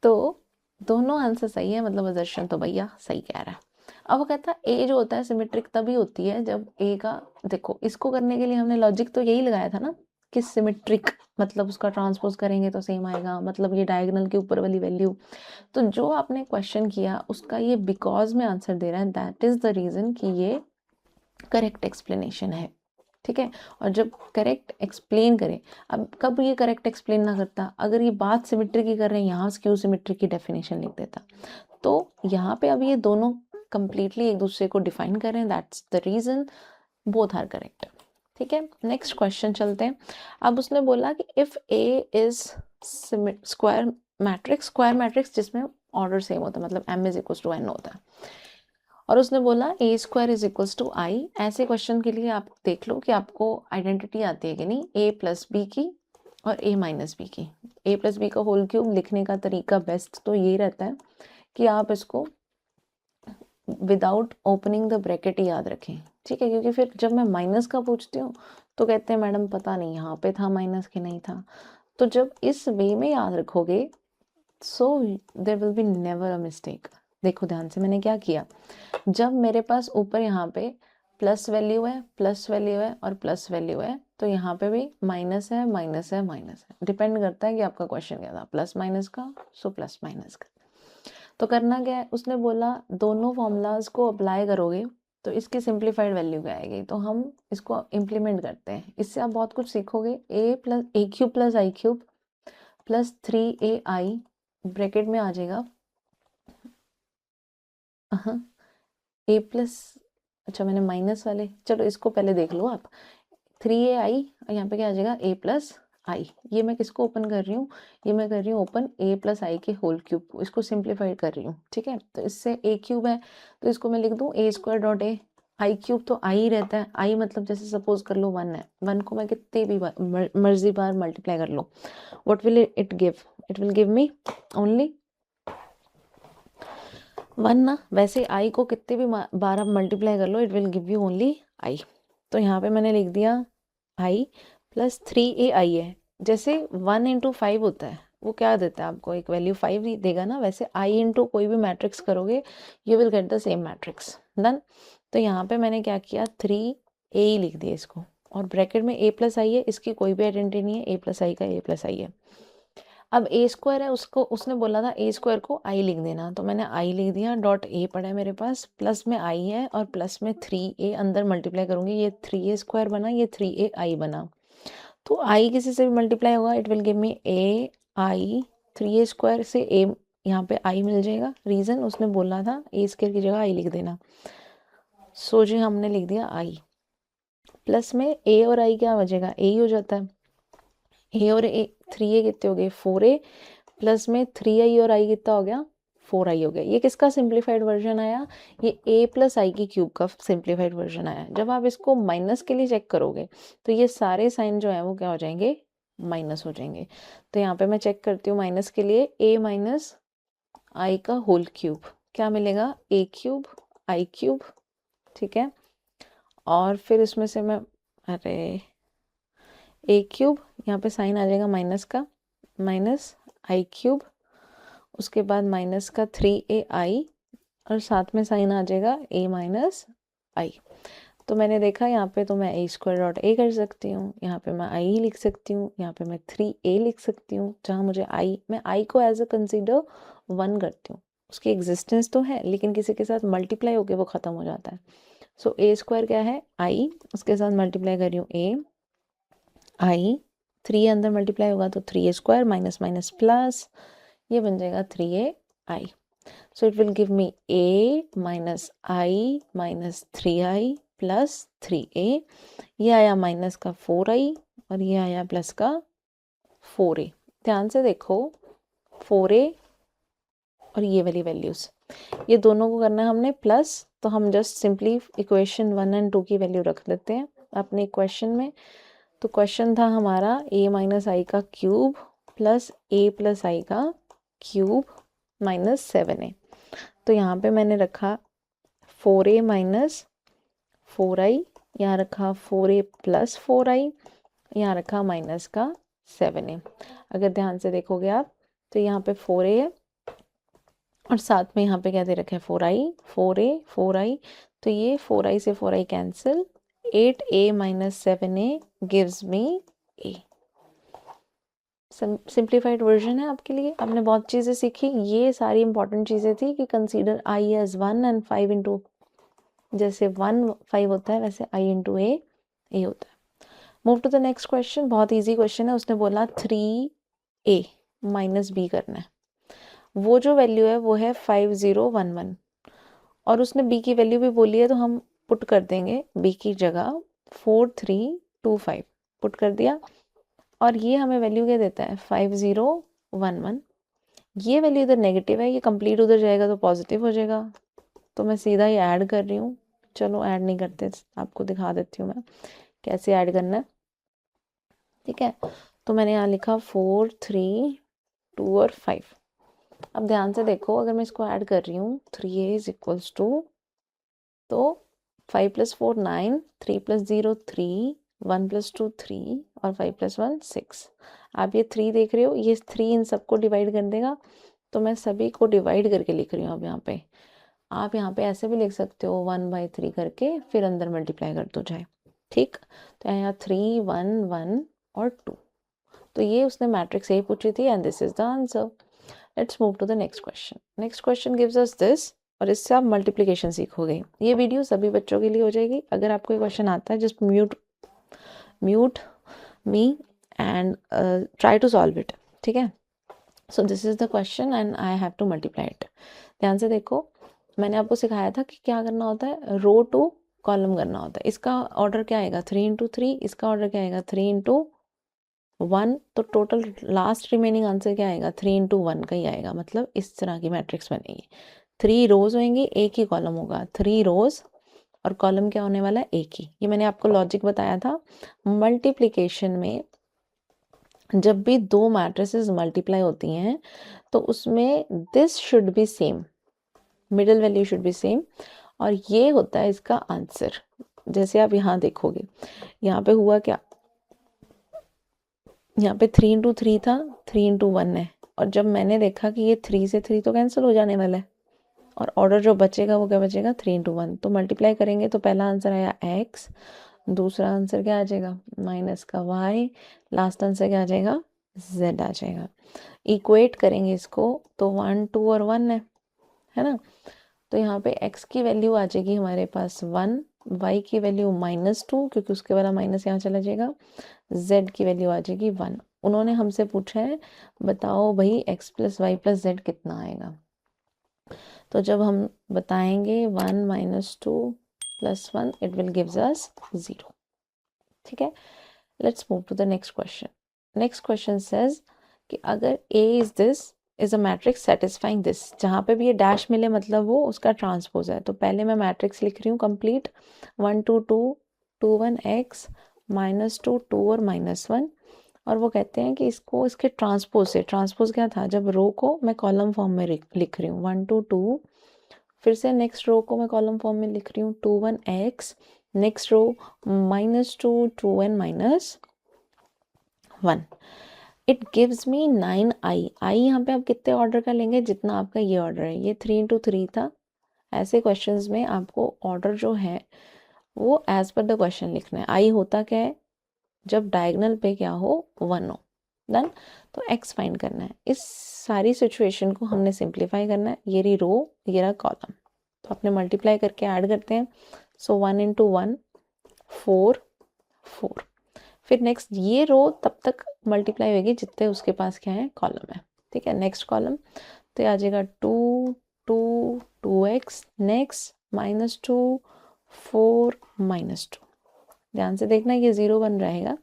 तो दोनों आंसर सही है, मतलब असर्शन तो भैया सही कह रहा है। अब वो कहता है ए जो होता है सिमेट्रिक तभी होती है जब ए का, देखो इसको करने के लिए हमने लॉजिक तो यही लगाया था ना कि सिमेट्रिक मतलब उसका ट्रांसपोज करेंगे तो सेम आएगा, मतलब ये डायगोनल के ऊपर वाली वैल्यू। तो जो आपने क्वेश्चन किया उसका ये बिकॉज में आंसर दे रहा है, दैट इज द रीजन कि ये करेक्ट एक्सप्लेनेशन है, ठीक है। और जब करेक्ट एक्सप्लेन करें, अब कब ये करेक्ट एक्सप्लेन ना करता, अगर ये बात सिमेट्री की कर रहे हैं, यहाँ स्क्यू सिमेट्री की डेफिनेशन लिख देता। तो यहाँ पे अब ये दोनों कंप्लीटली एक दूसरे को डिफाइन कर रहे हैं, that's the reason both are correct, ठीक है। नेक्स्ट क्वेश्चन चलते हैं। अब उसने बोला कि if A is square matrix जिसमें ऑर्डर सेम होता है, मतलब m is equal to n होता है, और उसने बोला A square is equals to I. ऐसे क्वेश्चन के लिए आप देख लो कि आपको आइडेंटिटी आती है कि नहीं, a प्लस बी की और a माइनस बी की। a प्लस बी का होल क्यूब लिखने का तरीका बेस्ट तो ये रहता है कि आप इसको विदाउट ओपनिंग द ब्रैकेट ही याद रखें, ठीक है, क्योंकि फिर जब मैं माइनस का पूछती हूँ तो कहते हैं मैडम पता नहीं यहाँ पे था माइनस कि नहीं था। तो जब इस वे में याद रखोगे so there will be never a mistake. देखो ध्यान से मैंने क्या किया, जब मेरे पास ऊपर यहाँ पे प्लस वैल्यू है, प्लस वैल्यू है और प्लस वैल्यू है, तो यहाँ पे भी माइनस है, माइनस है, माइनस है। डिपेंड करता है कि आपका क्वेश्चन क्या था, प्लस माइनस का, सो प्लस माइनस का। तो करना क्या है, उसने बोला दोनों फॉर्मूलाज को अप्लाई करोगे तो इसकी सिंप्लीफाइड वैल्यू क्या आएगी। तो हम इसको इम्प्लीमेंट करते हैं, इससे आप बहुत कुछ सीखोगे। ए क्यूब प्लस आई क्यूब प्लस 3ai ब्रैकेट में आ जाएगा ए प्लस, अच्छा मैंने माइनस वाले, चलो इसको पहले देख लो आप, 3ai और यहाँ पे क्या आ जाएगा a प्लस आई। ये मैं किसको ओपन कर रही हूँ, ये मैं कर रही हूँ ओपन a प्लस आई के होल क्यूब को, इसको सिंप्लीफाइड कर रही हूँ, ठीक है। तो इससे a क्यूब है तो इसको मैं लिख दूँ a square dot A, I cube तो आई ही रहता है, आई मतलब जैसे सपोज कर लो 1 है, 1 को मैं कितने भी मर्जी बार मल्टीप्लाई कर लो, what will it give, it will give me only 1 ना। वैसे आई को कितने भी बार आप मल्टीप्लाई कर लो it will give you only I. तो यहाँ पे मैंने लिख दिया आई प्लस 3ai है। जैसे 1 इंटू 5 होता है वो क्या देता है आपको, एक वैल्यू 5 ही देगा ना, वैसे आई इंटू कोई भी मैट्रिक्स करोगे you will get the same matrix. Done. तो यहाँ पे मैंने क्या किया, 3a ही लिख दिया इसको, और ब्रैकेट में a प्लस आई है, इसकी कोई भी आइडेंटिटी नहीं है, a प्लस आई का a प्लस आई है। अब ए स्क्वायर है, उसको उसने बोला था ए स्क्वायर को आई लिख देना, तो मैंने आई लिख दिया, डॉट ए पड़ा है मेरे पास, प्लस में आई है और प्लस में 3a अंदर मल्टीप्लाई करूँगी, ये 3a स्क्वायर बना, ये 3a आई बना, तो आई किसी से भी मल्टीप्लाई होगा, it will give me A I, 3a square से ए यहाँ पे आई मिल जाएगा, रीज़न उसने बोला था ए स्क्वायर की जगह आई लिख देना, सो जी हमने लिख दिया आई, प्लस में ए और आई क्या बचेगा, ए ही हो जाता है, ए और ए 3a कितने हो गए 4a, प्लस में 3i और i कितना हो गया 4i हो गया। ये किसका सिंप्लीफाइड वर्जन आया, ये a प्लस आई की क्यूब का सिंप्लीफाइड वर्जन आया। जब आप इसको माइनस के लिए चेक करोगे तो ये सारे साइन जो है वो क्या हो जाएंगे, माइनस हो जाएंगे। तो यहाँ पे मैं चेक करती हूँ माइनस के लिए, a माइनस आई का होल क्यूब क्या मिलेगा, a क्यूब i क्यूब, ठीक है। और फिर इसमें से मैं a क्यूब, यहाँ पे साइन आ जाएगा माइनस का, माइनस आई क्यूब, उसके बाद माइनस का 3ai और साथ में साइन आ जाएगा a माइनस आई। तो मैंने देखा यहाँ पे तो मैं a स्क्वायर डॉट a कर सकती हूँ, यहाँ पे मैं i ही लिख सकती हूँ, यहाँ पे मैं 3a लिख सकती हूँ, जहाँ मुझे मैं i को एज अ कंसीडर 1 करती हूँ, उसकी एग्जिस्टेंस तो है लेकिन किसी के साथ मल्टीप्लाई होके वो ख़त्म हो जाता है। सो a स्क्वायर क्या है i, उसके साथ मल्टीप्लाई कर रही हूँ a आई, 3 अंदर मल्टीप्लाई होगा तो 3a square minus minus plus, ये बन जाएगा 3a I. So it will give me a minus I minus 3i plus 3a, ये आया माइनस का 4i और ये आया प्लस का 4a। ध्यान से देखो 4a और ये वाली वैल्यूज़, ये दोनों को करना है हमने प्लस, तो हम जस्ट सिंपली इक्वेशन 1 और 2 की वैल्यू रख देते हैं अपने इक्वेशन में। तो क्वेश्चन था हमारा a माइनस आई का क्यूब प्लस a प्लस आई का क्यूब माइनस 7a। तो यहाँ पे मैंने रखा 4a माइनस 4i, यहाँ रखा 4a प्लस 4i, यहाँ रखा माइनस का 7a। अगर ध्यान से देखोगे आप तो यहाँ पे 4a है और साथ में यहाँ पे क्या दे रखा है 4i, 4a 4i, तो ये 4i से 4i cancel, 8a minus 7a gives me a। Simplified version है आपके लिए, आपने बहुत चीज़ें सीखी, ये सारी इंपॉर्टेंट चीज़ें थी कि consider i as 1 and 5 into, जैसे 1 5 होता है वैसे i इंटू a होता है। Move to the next question, बहुत ईजी क्वेश्चन है। उसने बोला 3a माइनस b करना है, वो जो वैल्यू है वो है 5011 और उसने b की वैल्यू भी बोली है, तो हम पुट कर देंगे b की जगह 4325 पुट कर दिया, और ये हमें वैल्यू क्या देता है 5011। ये वैल्यू इधर नेगेटिव है, ये कंप्लीट उधर जाएगा तो पॉजिटिव हो जाएगा, तो मैं सीधा ही ऐड कर रही हूँ। चलो ऐड नहीं करते, आपको दिखा देती हूँ मैं कैसे ऐड करना है, ठीक है। तो मैंने यहाँ लिखा 4 3 2 और 5। अब ध्यान से देखो, अगर मैं इसको ऐड कर रही हूँ 3a इज इक्वल्स टू, तो 5 प्लस 4 9, 3 प्लस 0 3, 1 प्लस 2 3 और 5 प्लस 1 6। आप ये 3 देख रहे हो, ये 3 इन सबको डिवाइड कर देगा, तो मैं सभी को डिवाइड करके लिख रही हूँ। अब यहाँ पे आप यहाँ पे ऐसे भी लिख सकते हो 1/3 करके, फिर अंदर मल्टीप्लाई कर दो जाए, ठीक। तो यहाँ 3 1 1 और 2, तो ये उसने मैट्रिक्स ए पूछी थी and this is the answer. Let's move to the next question. Next question gives us this, और इससे आप मल्टीप्लिकेशन सीखोगे। ये वीडियो सभी बच्चों के लिए हो जाएगी। अगर आपको ये क्वेश्चन आता है just mute me and try to solve it, ठीक है। So this is the question and I have to multiply it. ध्यान से देखो, मैंने आपको सिखाया था कि क्या करना होता है, रो टू कॉलम करना होता है। इसका ऑर्डर क्या आएगा 3 इंटू 3, इसका ऑर्डर क्या आएगा 3 इंटू 1, तो टोटल लास्ट रिमेनिंग आंसर क्या आएगा 3 इंटू 1 का ही आएगा। मतलब इस तरह की मैट्रिक्स बनेगी, 3 रोज होंगी, एक ही कॉलम होगा, 3 रोज और कॉलम क्या होने वाला है एक ही। ये मैंने आपको लॉजिक बताया था। मल्टीप्लिकेशन में जब भी दो मैट्रिसेस मल्टीप्लाई होती हैं तो उसमें this should be same, middle value should be same, और ये होता है इसका आंसर। जैसे आप यहाँ देखोगे, यहाँ पे हुआ क्या, यहाँ पे 3 इंटू 3 था, 3 इंटू 1 है, और जब मैंने देखा कि ये 3 से 3 तो कैंसिल हो जाने वाला है, और ऑर्डर जो बचेगा वो क्या बचेगा 3 इंटू 1। तो मल्टीप्लाई करेंगे तो पहला आंसर आया x, दूसरा आंसर क्या आ जाएगा माइनस का y, लास्ट आंसर क्या आ जाएगा z आ जाएगा। इक्वेट करेंगे इसको तो 1 2 और 1 है ना। तो यहाँ पे x की वैल्यू आ जाएगी हमारे पास 1, y की वैल्यू -2 क्योंकि उसके वाला माइनस यहाँ चला जाएगा, z की वैल्यू आ जाएगी 1। उन्होंने हमसे पूछा है बताओ भाई x + y + z कितना आएगा। तो जब हम बताएंगे 1 - 2 + 1 इट विल गिव्स अस 0। ठीक है, let's move to the next question. Next question says कि अगर A is this is a matrix satisfying this, जहाँ पे भी ये डैश मिले मतलब वो उसका ट्रांसपोज है। तो पहले मैं मैट्रिक्स लिख रही हूँ कंप्लीट 1 2 2 2 1 x -2 2 और -1। और वो कहते हैं कि इसको इसके ट्रांसपोज से, ट्रांसपोज क्या था, जब रो को मैं कॉलम फॉर्म में लिख रही हूँ 1 2 2, फिर से नेक्स्ट रो को मैं कॉलम फॉर्म में लिख रही हूँ 2 1 x, next row -2 2 n -1, it gives me 9i। I यहाँ पे आप कितने ऑर्डर का लेंगे, जितना आपका ये ऑर्डर है। ये 3 × 3 था। ऐसे क्वेश्चंस में आपको ऑर्डर जो है वो एज पर द क्वेश्चन लिखना है। आई होता क्या है, जब डायगोनल पे क्या हो 1 हो। डन। तो x फाइंड करना है। इस सारी सिचुएशन को हमने सिंप्लीफाई करना है। ये रही रो, ये रहा कॉलम, तो अपने मल्टीप्लाई करके ऐड करते हैं। सो 1 × 1 4 4। फिर नेक्स्ट ये रो तब तक मल्टीप्लाई होगी जितने उसके पास क्या है, कॉलम है। ठीक है, नेक्स्ट कॉलम तो आ जाएगा 2 2 2x, नेक्स्ट -2 4 -2। ध्यान से देखना ये 0 बन रहेगा।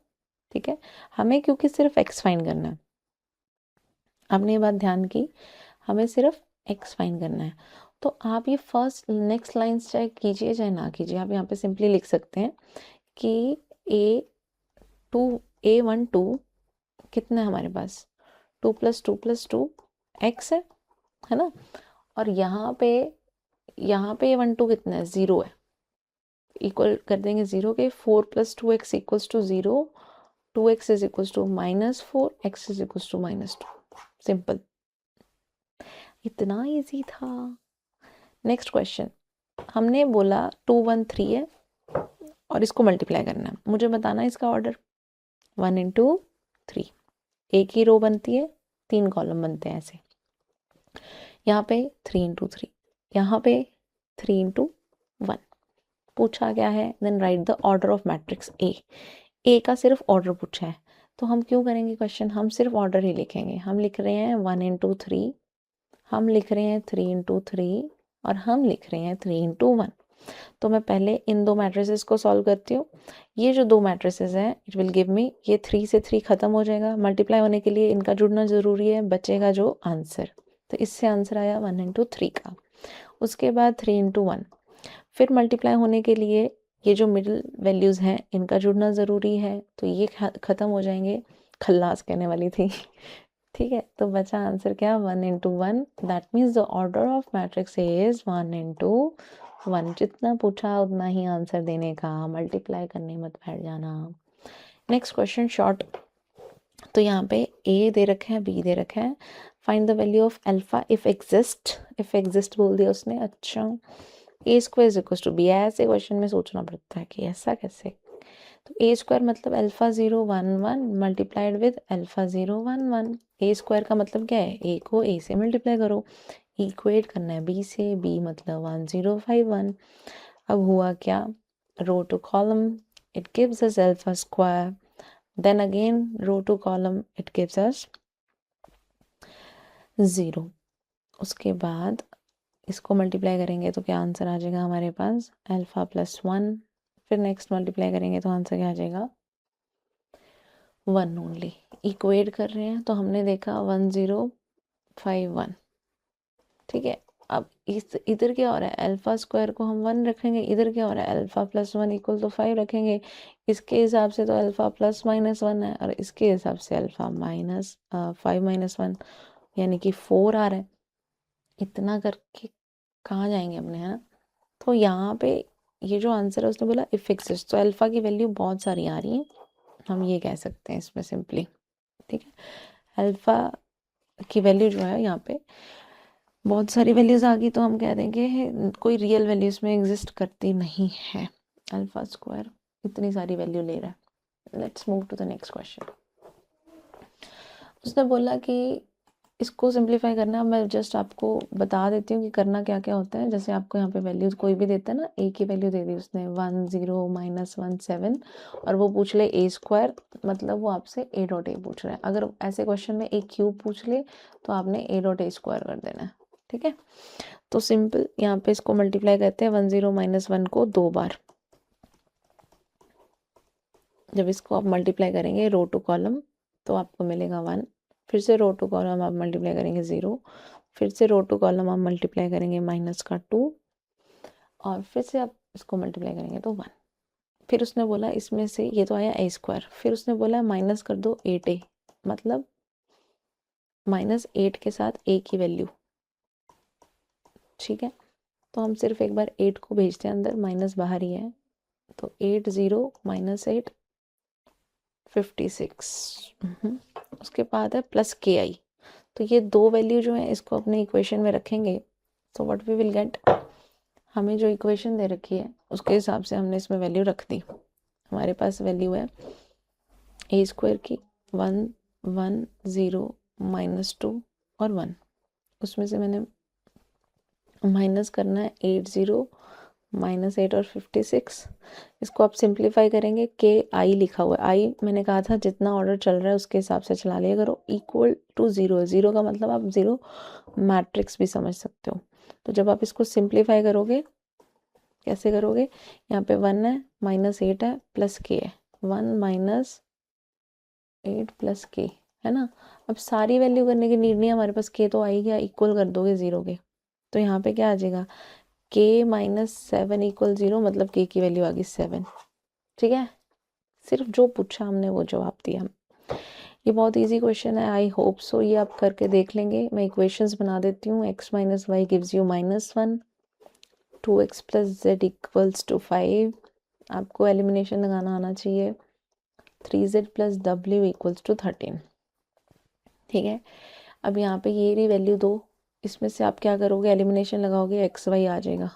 ठीक है, हमें क्योंकि सिर्फ x फाइंड करना है, आपने ये बात ध्यान की, हमें सिर्फ x फाइंड करना है। तो आप ये फर्स्ट नेक्स्ट लाइंस चाहे कीजिए चाहे ना कीजिए, आप यहाँ पे सिंपली लिख सकते हैं कि A1 2 कितना है हमारे पास, 2 + 2 + 2 x है ना। और यहाँ पे A1 2 कितना है, 0 है। इक्वल कर देंगे 0 के, 4 + 2x = 0, 2x = -4, x = -2। सिंपल, इतना इजी था। नेक्स्ट क्वेश्चन, हमने बोला 2 1 3 है और इसको मल्टीप्लाई करना है। मुझे बताना है इसका ऑर्डर। 1 × 3, एक ही रो बनती है, 3 कॉलम बनते हैं ऐसे। यहाँ पे 3 × 3, यहाँ पे 3 × 1। पूछा क्या है, then write the order of matrix A का सिर्फ ऑर्डर पूछा है। तो हम क्यों करेंगे क्वेश्चन, हम सिर्फ ऑर्डर ही लिखेंगे। हम लिख रहे हैं 1 × 3, हम लिख रहे हैं 3 × 3 और हम लिख रहे हैं 3 × 1। तो मैं पहले इन दो मैट्रिसेस को सॉल्व करती हूँ। ये जो दो मैट्रिसेस हैं इट विल गिव मी, ये 3 से 3 खत्म हो जाएगा, मल्टीप्लाई होने के लिए इनका जुड़ना ज़रूरी है, बचेगा जो आंसर। तो इससे आंसर आया 1 × 3 का। उसके बाद 3 × 1, फिर मल्टीप्लाई होने के लिए ये जो मिडिल वैल्यूज़ हैं इनका जुड़ना ज़रूरी है, तो ये ख़त्म हो जाएंगे। खल्लास कहने वाली थी। ठीक है, तो बचा आंसर क्या, 1 × 1। That means the order of matrix is 1 × 1। जितना पूछा उतना ही आंसर देने का, मल्टीप्लाई करने मत बैठ जाना। Next question short. तो यहाँ पे ए दे रखा है, बी दे रखा है। Find the value of alpha if exist बोल दिया उसने। अच्छा, A² = B। ऐसे क्वेश्चन में सोचना पड़ता है कि ऐसा कैसे। तो A² मतलब α0 1 1 मल्टीप्लाइड विद α0 1 1। A² का मतलब क्या है, A को A से मल्टीप्लाई करो, इक्वेट करना है B से, B मतलब 1 0 5 1। अब हुआ क्या, row two column it gives us α², then again row two column it gives us 0। उसके बाद इसको मल्टीप्लाई करेंगे तो क्या आंसर आ जाएगा हमारे पास, α + 1। फिर नेक्स्ट मल्टीप्लाई करेंगे तो आंसर क्या आ जाएगा, 1 ओनली। इक्वेट कर रहे हैं तो हमने देखा 1 0 5 1। ठीक है, अब इस इधर क्या हो रहा है, α² को हम 1 रखेंगे, इधर क्या हो रहा है, α + 1 = 5 रखेंगे। इसके हिसाब से तो α + -1 है और इसके हिसाब से α -5 -1 यानी कि 4 आ रहा है। इतना करके कहाँ जाएंगे अपने, है ना। तो यहाँ पे ये जो आंसर है उसने बोला इफ एग्जिस्ट, तो अल्फा की वैल्यू बहुत सारी आ रही है, हम ये कह सकते हैं इसमें सिंपली। ठीक है, अल्फा की वैल्यू जो है यहाँ पे बहुत सारी वैल्यूज आ गई, तो हम कह देंगे कोई रियल वैल्यू इसमें एग्जिस्ट करती नहीं है। α² इतनी सारी वैल्यू ले रहा है। Let's move to the next question. उसने बोला कि इसको सिंप्लीफाई करना, मैं जस्ट आपको बता देती हूँ कि करना क्या क्या होता है। जैसे आपको यहाँ पे वैल्यू कोई भी देता है ना, ए की वैल्यू दे दी उसने 1 0 -1 7 और वो पूछ ले ए स्क्वायर, मतलब वो आपसे ए डॉट ए पूछ रहा है। अगर ऐसे क्वेश्चन में ए क्यूब पूछ ले तो आपने ए डॉट ए स्क्वायर कर देना है, ठीक है। तो सिंपल यहाँ पे इसको मल्टीप्लाई करते हैं 1 0 -1 को 2 बार। जब इसको आप मल्टीप्लाई करेंगे रो टू कॉलम तो आपको मिलेगा 1, फिर से रो टू कॉलम आप मल्टीप्लाई करेंगे 0, फिर से रो टू कॉलम आप मल्टीप्लाई करेंगे -2 और फिर से आप इसको मल्टीप्लाई करेंगे तो 1। फिर उसने बोला इसमें से ये तो आया ए स्क्वायर, फिर उसने बोला माइनस कर दो 8a, मतलब -8 के साथ a की वैल्यू, ठीक है। तो हम सिर्फ एक बार 8 को भेजते हैं अंदर, माइनस बाहर ही है, तो 8 0 -8 56। उसके बाद है प्लस के आई। तो ये दो वैल्यू जो है इसको अपने इक्वेशन में रखेंगे, so what we will get, हमें जो इक्वेशन दे रखी है उसके हिसाब से हमने इसमें वैल्यू रख दी। हमारे पास वैल्यू है ए स्क्वायर की 1 1 0 -2 और 1, उसमें से मैंने माइनस करना है 8 0 -8 और 56। इसको आप सिंप्लीफाई करेंगे, के आई लिखा हुआ है, आई मैंने कहा था जितना ऑर्डर चल रहा है उसके हिसाब से चला लिया करो, इक्वल टू 0, 0 का मतलब आप 0 मैट्रिक्स भी समझ सकते हो। तो जब आप इसको सिंप्लीफाई करोगे, कैसे करोगे, यहाँ पे 1 है -8 है प्लस के है, 1 -8 प्लस के, है ना। अब सारी वैल्यू करने की नीड नहीं है हमारे पास, के तो आई गया, इक्वल कर दोगे 0 के, तो यहाँ पे क्या आ जाएगा, के -7 = 0, मतलब के की वैल्यू आ गई 7, ठीक है। सिर्फ जो पूछा हमने वो जवाब दिया। ये बहुत इजी क्वेश्चन है, आई होप सो ये आप करके देख लेंगे। मैं इक्वेशंस बना देती हूँ, x - y gives you -1, 2x + z = 5, आपको एलिमिनेशन लगाना आना चाहिए, 3z + w = 13, ठीक है। अब यहाँ पे ये रही वैल्यू 2, इसमें से आप क्या करोगे, एलिमिनेशन लगाओगे, x y आ जाएगा,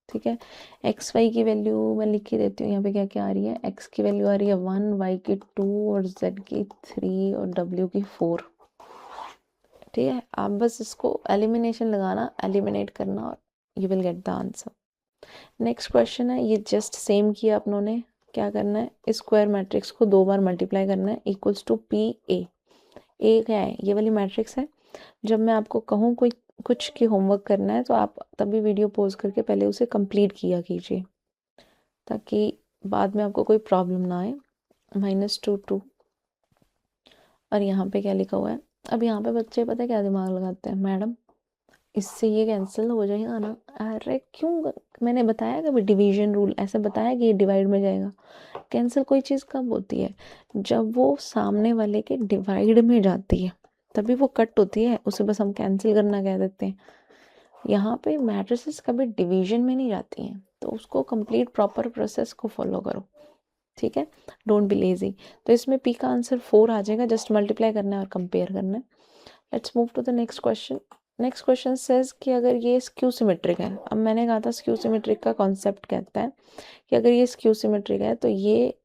ठीक है। एक्स वाई की वैल्यू मैं लिख के देती हूँ, यहाँ पे क्या क्या आ रही है, एक्स की वैल्यू आ रही है 1, वाई की 2 और जेड की 3 और डब्ल्यू की 4, ठीक है। आप बस इसको एलिमिनेशन लगाना, एलिमिनेट करना और you will gate the answer. Next question है, ये जस्ट सेम किया अपनों ने, क्या करना है, स्क्वायर मैट्रिक्स को 2 बार मल्टीप्लाई करना है, इक्वल्स टू पी ए। ए क्या है, ये वाली मैट्रिक्स है। जब मैं आपको कहूँ कोई कुछ की होमवर्क करना है तो आप तभी वीडियो पॉज करके पहले उसे कंप्लीट किया कीजिए, ताकि बाद में आपको कोई प्रॉब्लम ना आए। -2 2 और यहाँ पे क्या लिखा हुआ है। अब यहाँ पे बच्चे पता है क्या दिमाग लगाते हैं, मैडम इससे ये कैंसिल हो जाएगा ना, अरे क्यों, मैंने बताया कभी डिवीजन रूल, ऐसे बताया कि ये डिवाइड में जाएगा। कैंसिल कोई चीज़ कब होती है, जब वो सामने वाले के डिवाइड में जाती है, तभी वो कट होती है, उसे बस हम कैंसिल करना कह देते हैं। यहाँ पे मैट्रिसेस कभी डिवीजन में नहीं जाती हैं, तो उसको कंप्लीट प्रॉपर प्रोसेस को फॉलो करो, ठीक है, डोंट बी लेजी। तो इसमें पी का आंसर 4 आ जाएगा, जस्ट मल्टीप्लाई करना है और कंपेयर करना है। Let's move to the next question. Next question says कि अगर ये स्क्यू सिमेट्रिक है, अब मैंने कहा था स्क्यू सिमेट्रिक का कॉन्सेप्ट कहता है कि अगर ये स्क्यू सिमेट्रिक है तो ये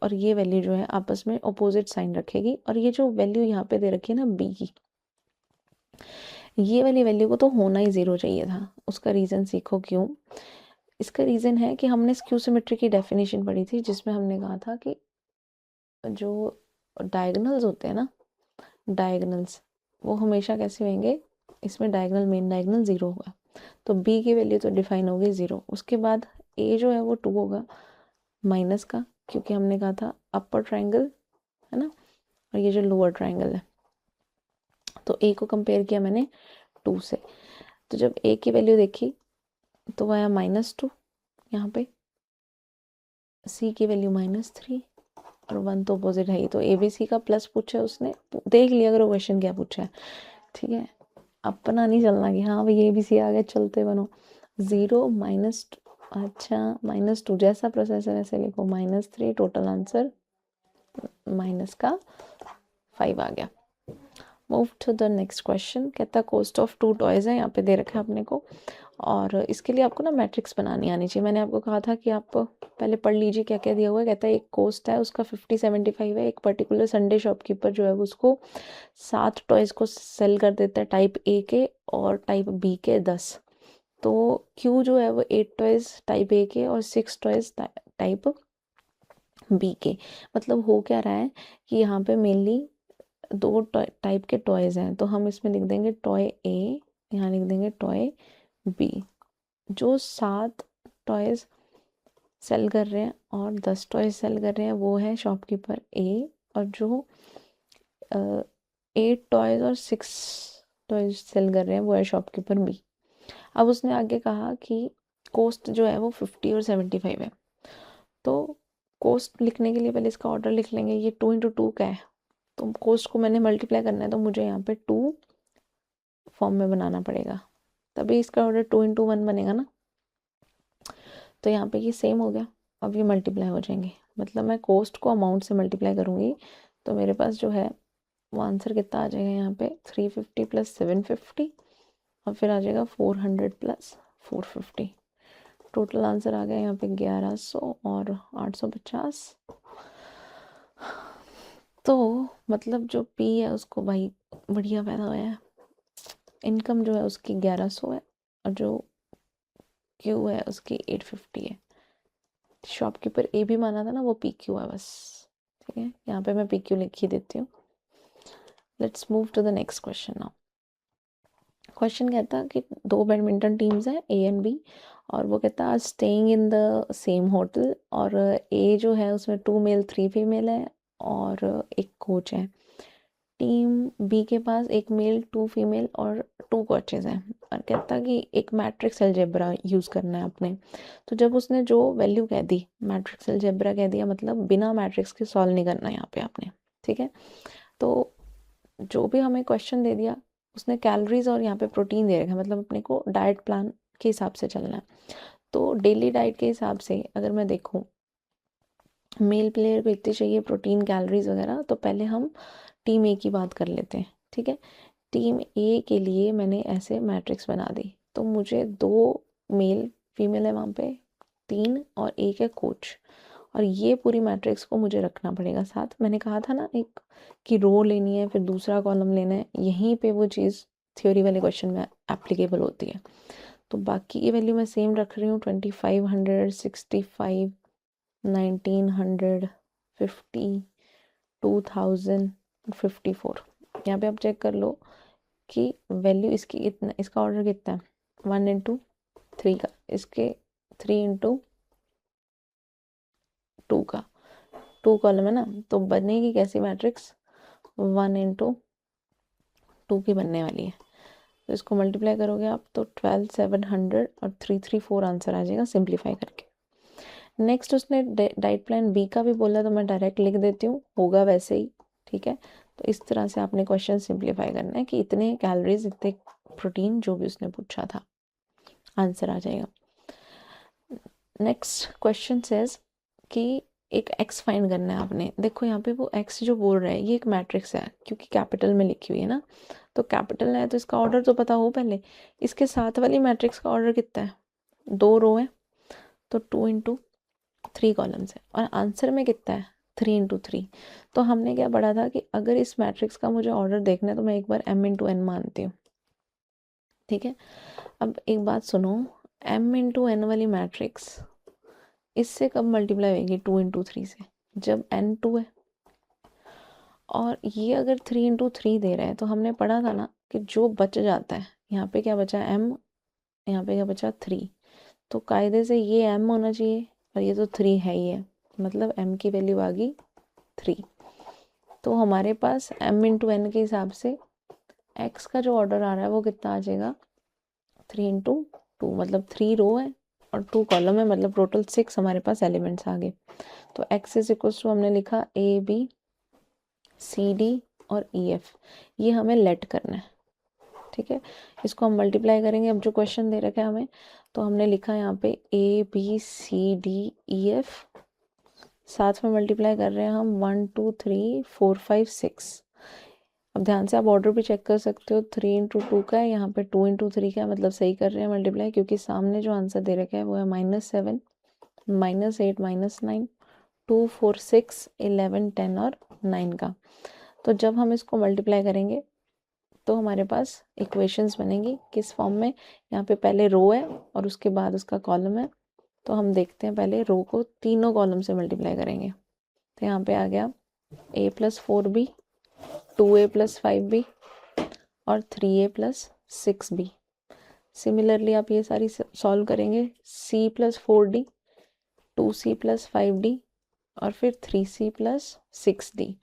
और ये वैल्यू जो है आपस में अपोजिट साइन रखेगी, और ये जो वैल्यू यहाँ पे दे रखी है ना बी की, ये वाली वैल्यू को तो होना ही 0 चाहिए था। उसका रीज़न सीखो क्यों। इसका रीज़न है कि हमने स्क्यू सिमेट्री की डेफिनेशन पढ़ी थी, जिसमें हमने कहा था कि जो डायगोनल्स होते हैं ना, डायगोनल्स वो हमेशा कैसे होंगे, इसमें डायगोनल मेन डायगोनल 0 होगा, तो बी की वैल्यू तो डिफाइन होगी 0। उसके बाद ए जो है वो 2 होगा माइनस का, क्योंकि हमने कहा था अपर ट्रायंगल है ना, और ये जो लोअर ट्रायंगल है, तो ए को कंपेयर किया मैंने 2 से, तो जब ए की वैल्यू देखी तो वो आया -2, यहाँ पे सी की वैल्यू -3 और 1 तो अपोजिट है ही, तो ए बी सी का प्लस पूछा है उसने, देख लिया अगर वो क्वेश्चन क्या पूछा है, ठीक है। अपना नहीं चलना कि हाँ भाई ए बी सी आ गए चलते बनो, 0 -2, अच्छा -2 जैसा प्रोसेस है वैसे लिखो, -3, टोटल आंसर -5 आ गया। Move to the next question. कहता है कॉस्ट ऑफ 2 टॉयज़ है, यहाँ पे दे रखा है अपने को, और इसके लिए आपको ना मैट्रिक्स बनानी आनी चाहिए। मैंने आपको कहा था कि आप पहले पढ़ लीजिए क्या क्या दिया हुआ है। कहता है एक कॉस्ट है उसका 50-75 है। एक पर्टिकुलर संडे शॉपकीपर जो है वो उसको 7 टॉयज़ को सेल कर देता है टाइप ए के और टाइप बी के 10। तो क्यू जो है वो 8 टॉयज़ टाइप ए के और 6 टॉयज़ टाइप बी के। मतलब हो क्या रहा है कि यहाँ पे मेनली 2 टाइप के टॉयज़ हैं, तो हम इसमें लिख देंगे टॉय ए, यहाँ लिख देंगे टॉय बी। जो 7 टॉयज़ सेल कर रहे हैं और 10 टॉयज़ सेल कर रहे हैं वो है शॉपकीपर ए, और जो 8 टॉयज़ और 6 टॉयज़ सेल कर रहे हैं वो है शॉपकीपर बी। अब उसने आगे कहा कि कॉस्ट जो है वो 50 और 75 है। तो कॉस्ट लिखने के लिए पहले इसका ऑर्डर लिख लेंगे। ये 2 × 2 का है, तो कॉस्ट को मैंने मल्टीप्लाई करना है, तो मुझे यहाँ पे 2 फॉर्म में बनाना पड़ेगा, तभी इसका ऑर्डर 2 × 1 बनेगा ना। तो यहाँ पे ये सेम हो गया, अब ये मल्टीप्लाई हो जाएंगे। मतलब मैं कॉस्ट को अमाउंट से मल्टीप्लाई करूँगी तो मेरे पास जो है वो आंसर कितना आ जाएगा यहाँ पे 350 + 750 और फिर आ जाएगा 400 + 450। टोटल आंसर आ गया यहाँ पे 1100 और 850। तो मतलब जो पी है उसको भाई बढ़िया फायदा हुआ है। इनकम जो है उसकी 1100 है और जो क्यू है उसकी 850 है। शॉपकीपर ए भी माना था ना, वो पी क्यू है बस। ठीक है, यहाँ पे मैं पी क्यू लिख ही देती हूँ। Let's move to the next question now. Question कहता है कि 2 बैडमिंटन टीम्स हैं ए एंड बी, और वो कहता है staying in the same hotel, और ए जो है उसमें 2 मेल 3 फीमेल है और एक कोच है। टीम बी के पास 1 मेल 2 फीमेल और 2 कोचेज हैं, और कहता है कि एक मैट्रिक्स अलजेब्रा यूज़ करना है आपने। तो जब उसने जो वैल्यू कह दी, मैट्रिक्स अलजेब्रा कह दिया, मतलब बिना मैट्रिक्स के सॉल्व नहीं करना है यहाँ पे आपने। ठीक है, तो जो भी हमें क्वेश्चन दे दिया उसने कैलोरीज और यहाँ पे प्रोटीन दे रखा है, मतलब अपने को डाइट प्लान के हिसाब से चलना है। तो डेली डाइट के हिसाब से अगर मैं देखूँ मेल प्लेयर को इतनी चाहिए प्रोटीन कैलोरीज वगैरह, तो पहले हम टीम ए की बात कर लेते हैं। ठीक है, टीम ए के लिए मैंने ऐसे मैट्रिक्स बना दी, तो मुझे 2 मेल फीमेल है वहाँ पे 3 और एक है कोच, और ये पूरी मैट्रिक्स को मुझे रखना पड़ेगा साथ। मैंने कहा था ना एक कि रो लेनी है फिर दूसरा कॉलम लेना है, यहीं पे वो चीज़ थ्योरी वाले क्वेश्चन में एप्लीकेबल होती है। तो बाकी की वैल्यू मैं सेम रख रही हूँ 2500, 65, 1900, 50, 2000, 54। यहाँ पे आप चेक कर लो कि वैल्यू इसकी इतना, इसका ऑर्डर कितना है 1 × 3 का, इसके 3 × 2 का, 2 कॉलम है ना, तो बनेगी कैसी मैट्रिक्स 1 × 2 की बनने वाली है। तो इसको मल्टीप्लाई करोगे आप तो 12700 और 334 आंसर आ जाएगा सिंप्लीफाई करके। नेक्स्ट उसने डाइट प्लान बी का भी बोला, तो मैं डायरेक्ट लिख देती हूँ, होगा वैसे ही। ठीक है, तो इस तरह से आपने क्वेश्चन सिंप्लीफाई करना है कि इतने कैलोरीज इतने प्रोटीन जो भी उसने पूछा था, आंसर आ जाएगा। नेक्स्ट क्वेश्चन सेज कि एक एक्स फाइंड करना है आपने। देखो यहाँ पे वो एक्स जो बोल रहा है ये एक मैट्रिक्स है क्योंकि कैपिटल में लिखी हुई है ना, तो कैपिटल है तो इसका ऑर्डर तो पता हो पहले। इसके साथ वाली मैट्रिक्स का ऑर्डर कितना है, 2 रो है तो 2 × 3 कॉलम्स है, और आंसर में कितना है 3 × 3। तो हमने क्या पढ़ा था कि अगर इस मैट्रिक्स का मुझे ऑर्डर देखना है तो मैं एक बार m × n मानती हूँ। ठीक है, अब एक बात सुनो, m × n वाली मैट्रिक्स इससे कब मल्टीप्लाई होगी 2 × 3 से, जब n 2 है। और ये अगर 3 × 3 दे रहे हैं तो हमने पढ़ा था ना कि जो बच जाता है, यहाँ पे क्या बचा m, यहाँ पे क्या बचा 3, तो कायदे से ये m होना चाहिए और ये तो 3 है ही है, मतलब m की वैल्यू आ गई 3। तो हमारे पास m × n के हिसाब से x का जो ऑर्डर आ रहा है वो कितना आ जाएगा 3 × 2, मतलब 3 रो है और 2 कॉलम है, मतलब टोटल 6 हमारे पास एलिमेंट्स आ गए। तो x = हमने लिखा ए बी सी डी और ई एफ, ये हमें लेट करना है। ठीक है, इसको हम मल्टीप्लाई करेंगे। अब जो क्वेश्चन दे रखा है हमें, तो हमने लिखा यहाँ पे A B C D E F, साथ में मल्टीप्लाई कर रहे हैं हम 1 2 3 4 5 6। अब ध्यान से आप ऑर्डर भी चेक कर सकते हो, 3 इंटू 2 का है, यहाँ पे 2 इंटू 3 का है, मतलब सही कर रहे हैं मल्टीप्लाई, क्योंकि सामने जो आंसर दे रखा है वो है -7, -8, -9, 2, 4, 6, 11, 10 और 9 का। तो जब हम इसको मल्टीप्लाई करेंगे तो हमारे पास इक्वेशंस बनेगी किस फॉर्म में, यहाँ पे पहले रो है और उसके बाद उसका कॉलम है। तो हम देखते हैं, पहले रो को तीनों कॉलम से मल्टीप्लाई करेंगे। तो यहाँ पे आ गया a + 4b, 2a + 5b और 3a + 6b। सिमिलरली आप ये सारी सॉल्व करेंगे, c + 4d, 2c + 5d और फिर 3c + 6d,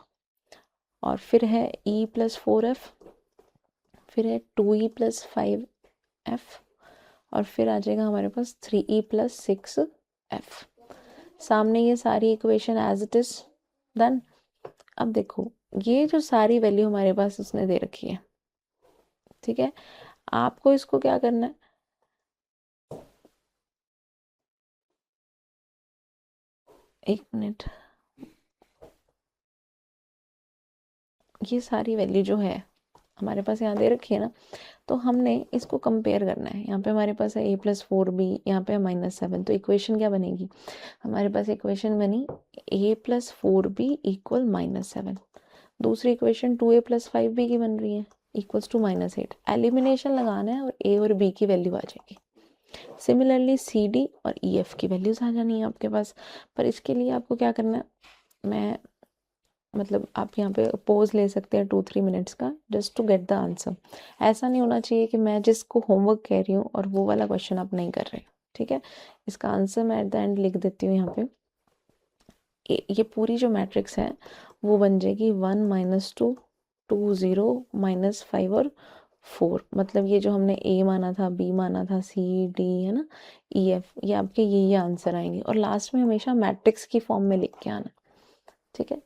और फिर है e + 4f, फिर है 2e + 5f और फिर आ जाएगा हमारे पास 3e + 6f। सामने ये सारी equation as it is done. अब देखो ये जो सारी वैल्यू हमारे पास उसने दे रखी है, ठीक है, आपको इसको क्या करना है, एक मिनट, ये सारी वैल्यू जो है हमारे पास यहाँ दे रखी है ना, तो हमने इसको कंपेयर करना है। यहाँ पे हमारे पास है a + 4b, यहाँ पे है -7, तो इक्वेशन क्या बनेगी, हमारे पास इक्वेशन बनी a + 4b = -7। दूसरी इक्वेशन 2a + 5b की बन रही है इक्वल्स टू -8। एलिमिनेशन लगाना है और a और b की वैल्यू आ जाएगी। सिमिलरली सी डी और ई एफ की वैल्यूज आ जानी है आपके पास। पर इसके लिए आपको क्या करना है, मैं मतलब आप यहाँ पे पोज ले सकते हैं 2-3 मिनट्स का, just to get the answer. ऐसा नहीं होना चाहिए कि मैं जिसको होमवर्क कह रही हूँ और वो वाला क्वेश्चन आप नहीं कर रहे, ठीक है। इसका आंसर मैं एट द एंड लिख देती हूँ यहाँ पे। ये पूरी जो मैट्रिक्स है वो बन जाएगी 1 -2 2 0 -5 और 4। मतलब ये जो हमने ए माना था, बी माना था, सी डी है ना, ई एफ, ये आपके ये आंसर आएंगे। और लास्ट में हमेशा मैट्रिक्स की फॉर्म में लिख के आना, ठीक है।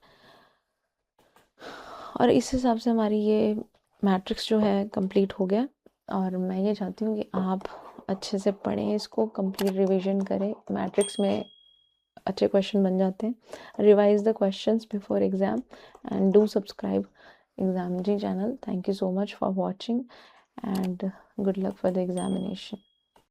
और इस हिसाब से हमारी ये मैट्रिक्स जो है कंप्लीट हो गया। और मैं ये चाहती हूँ कि आप अच्छे से पढ़ें, इसको कंप्लीट रिवीजन करें। मैट्रिक्स में अच्छे क्वेश्चन बन जाते हैं। Revise the questions before exam and do subscribe Examji channel. Thank you so much for watching and good luck for the examination.